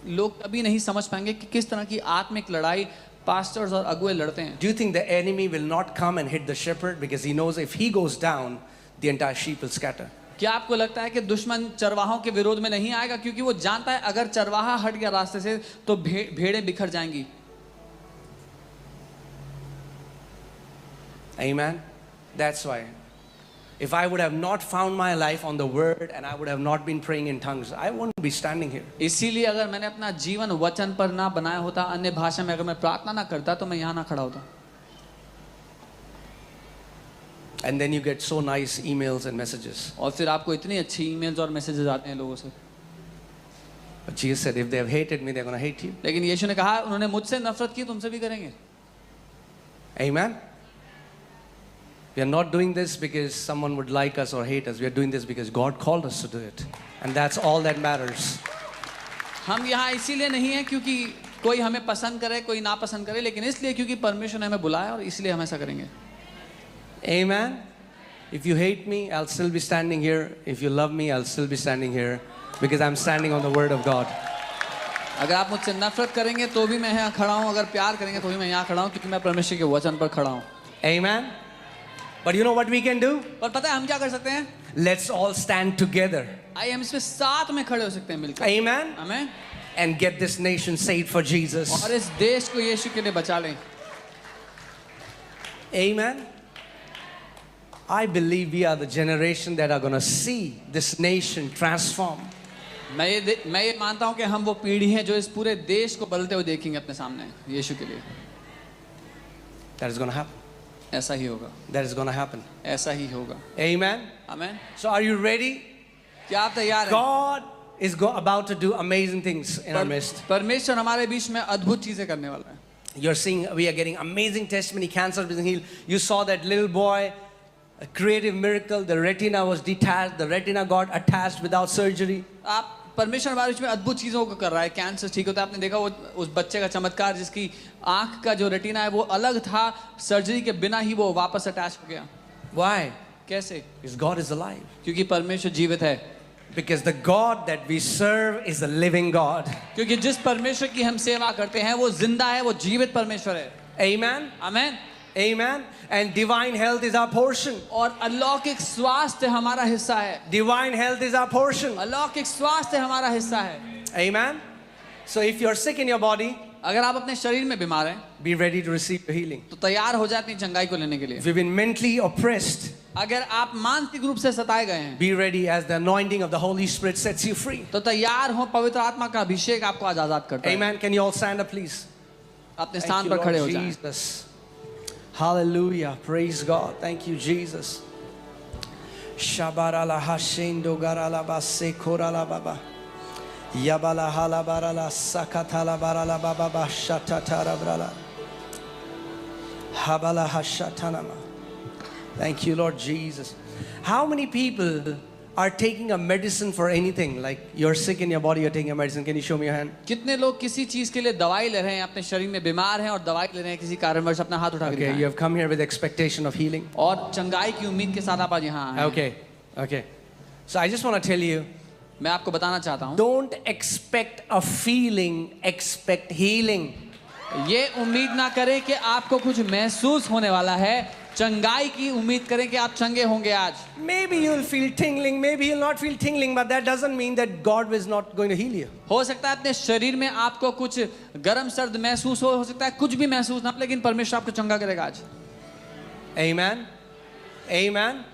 लोग कभी नहीं समझ पाएंगे कि किस तरह की आत्मिक लड़ाई पास्टर्स और अगुए लड़ते हैं। Do you think the enemy will not come and hit the shepherd because he knows if he goes down, the entire sheep will scatter? क्या आपको लगता है कि दुश्मन चरवाहों के विरोध में नहीं आएगा, क्योंकि वो जानता है अगर चरवाहा हट गया रास्ते से तो भेड़ें बिखर जाएंगी। Amen. That's why. If I would have not found my life on the word and I would have not been praying in tongues, I wouldn't be standing here. इसीलिए अगर मैंने अपना जीवन वचन पर ना बनाया होता, अन्य भाषा में अगर मैं प्रार्थना ना करता, तो मैं यहाँ ना खड़ा होता। And then you get so nice emails and messages. और फिर आपको इतनी अच्छी ईमेल्स और मैसेजेस आते हैं लोगों से। But Jesus said, if they have hated me, they're going to hate you. लेकिन यीशु ने कहा उन्होंने मुझसे नफरत की, तुमसे भी करेंगे। Amen. We are not doing this because someone would like us or hate us. We are doing this because God called us to do it. And that's all that matters. हम यहाँ इसीलिए नहीं है क्योंकि कोई हमें पसंद करे, कोई ना पसंद करे, लेकिन इसलिए क्योंकि परमेश्वर ने हमें बुलाया और इसलिए हम ऐसा करेंगे। Amen. If you hate me, I'll still be standing here. If you love me, I'll still be standing here because I'm standing on the word of God. अगर आप मुझसे नफरत करेंगे तो भी मैं यहाँ खड़ा हूँ, अगर प्यार करेंगे तो भी मैं यहाँ खड़ा हूँ, क्योंकि मैं परमेश्वर के वचन पर खड़ा हूँ। Amen. But you know what we can do? पर पता है हम क्या कर सकते हैं? Let's all stand together. आइए हम इसमें साथ में खड़े हो सकते हैं मिलकर। Amen. हमें And get this nation saved for Jesus. और इस देश को यीशु के लिए बचा लें। Amen. I believe we are the generation that are going to see this nation transform. मैं ये मानता हूं कि हम वो पीढ़ी हैं जो इस पूरे देश को बदलते हुए देखेंगे अपने सामने यीशु के लिए। That is going to happen. ऐसा ही होगा, That is going to happen. ऐसा ही होगा। Amen. आमीन। So are you ready? क्या आप तैयार हैं? God is about to do amazing things in our midst. परमेश्वर हमारे बीच में अद्भुत चीजें करने वाला है। You're seeing, we are getting amazing testimony. Cancer being healed. You saw that little boy, a creative miracle. The retina was detached. The retina got attached without surgery. आप परमेश्वर हमारे बीच में अद्भुत चीजों को कर रहा है। कैंसर ठीक होता है। आपने देखा वो उस बच्चे का चमत्कार जिसकी आंख का जो रेटिना है वो अलग था, सर्जरी के बिना ही वो वापस अटैच हो गया। Why? कैसे? Because God is alive. क्योंकि परमेश्वर जीवित है। Because the God that we serve is a living God. क्योंकि जिस परमेश्वर की हम सेवा करते हैं वो जिंदा है, वो जीवित परमेश्वर है। Amen. आमीन। Amen. And divine health is our portion. और अलौकिक स्वास्थ्य हमारा हिस्सा है। Divine health is our portion. अलौकिक स्वास्थ्य हमारा हिस्सा है। Amen. So if you're sick in your body, अगर आप अपने शरीर में बीमार हैं be ready to receive your healing. तो तैयार हो जाए अपनी चंगाई को लेने के लिए। If you've been mentally oppressed, अगर आप मानसिक रूप से सताए गए हैं be ready as the anointing of the Holy Spirit sets you free. तो तैयार हो, पवित्र आत्मा का अभिषेक आपको आजाद करता है। Amen. Can you all stand up, please? अपने Thank स्थान you, पर Lord खड़े हो जाएं। Jesus. Hallelujah. Praise God. Thank you, Jesus. Shabarala hashendo garala basse korala baba. Yabala hala barala sakatala barala baba ba shatatara brala. Habala hashatanama. Thank you, Lord Jesus. How many people are taking a medicine for anything? Like you're sick in your body, you're taking a medicine. Can you show me your hand? कितने लोग किसी चीज के लिए दवाई ले रहे हैं, अपने शरीर में बीमार हैं और दवाई ले रहे हैं किसी कारणवश? अपना हाथ उठा के Okay, you दिखाएं। have come here with expectation of healing. और चंगाई की उम्मीद के साथ आप आज यहाँ आए हैं। Okay, okay. So I just want to tell you, मैं आपको बताना चाहता हूँ, don't expect a feeling, expect healing. ये उम्मीद ना करें कि आपको कुछ महसूस होने वाला है, चंगाई की उम्मीद करें कि आप चंगे होंगे आज। Maybe you'll feel tingling, maybe you'll not feel tingling, but that doesn't mean that God is not going to heal you. हो सकता है अपने शरीर में आपको कुछ गर्म सर्द महसूस हो सकता है कुछ भी महसूस ना, लेकिन परमेश्वर आपको चंगा करेगा आज। Amen. Amen.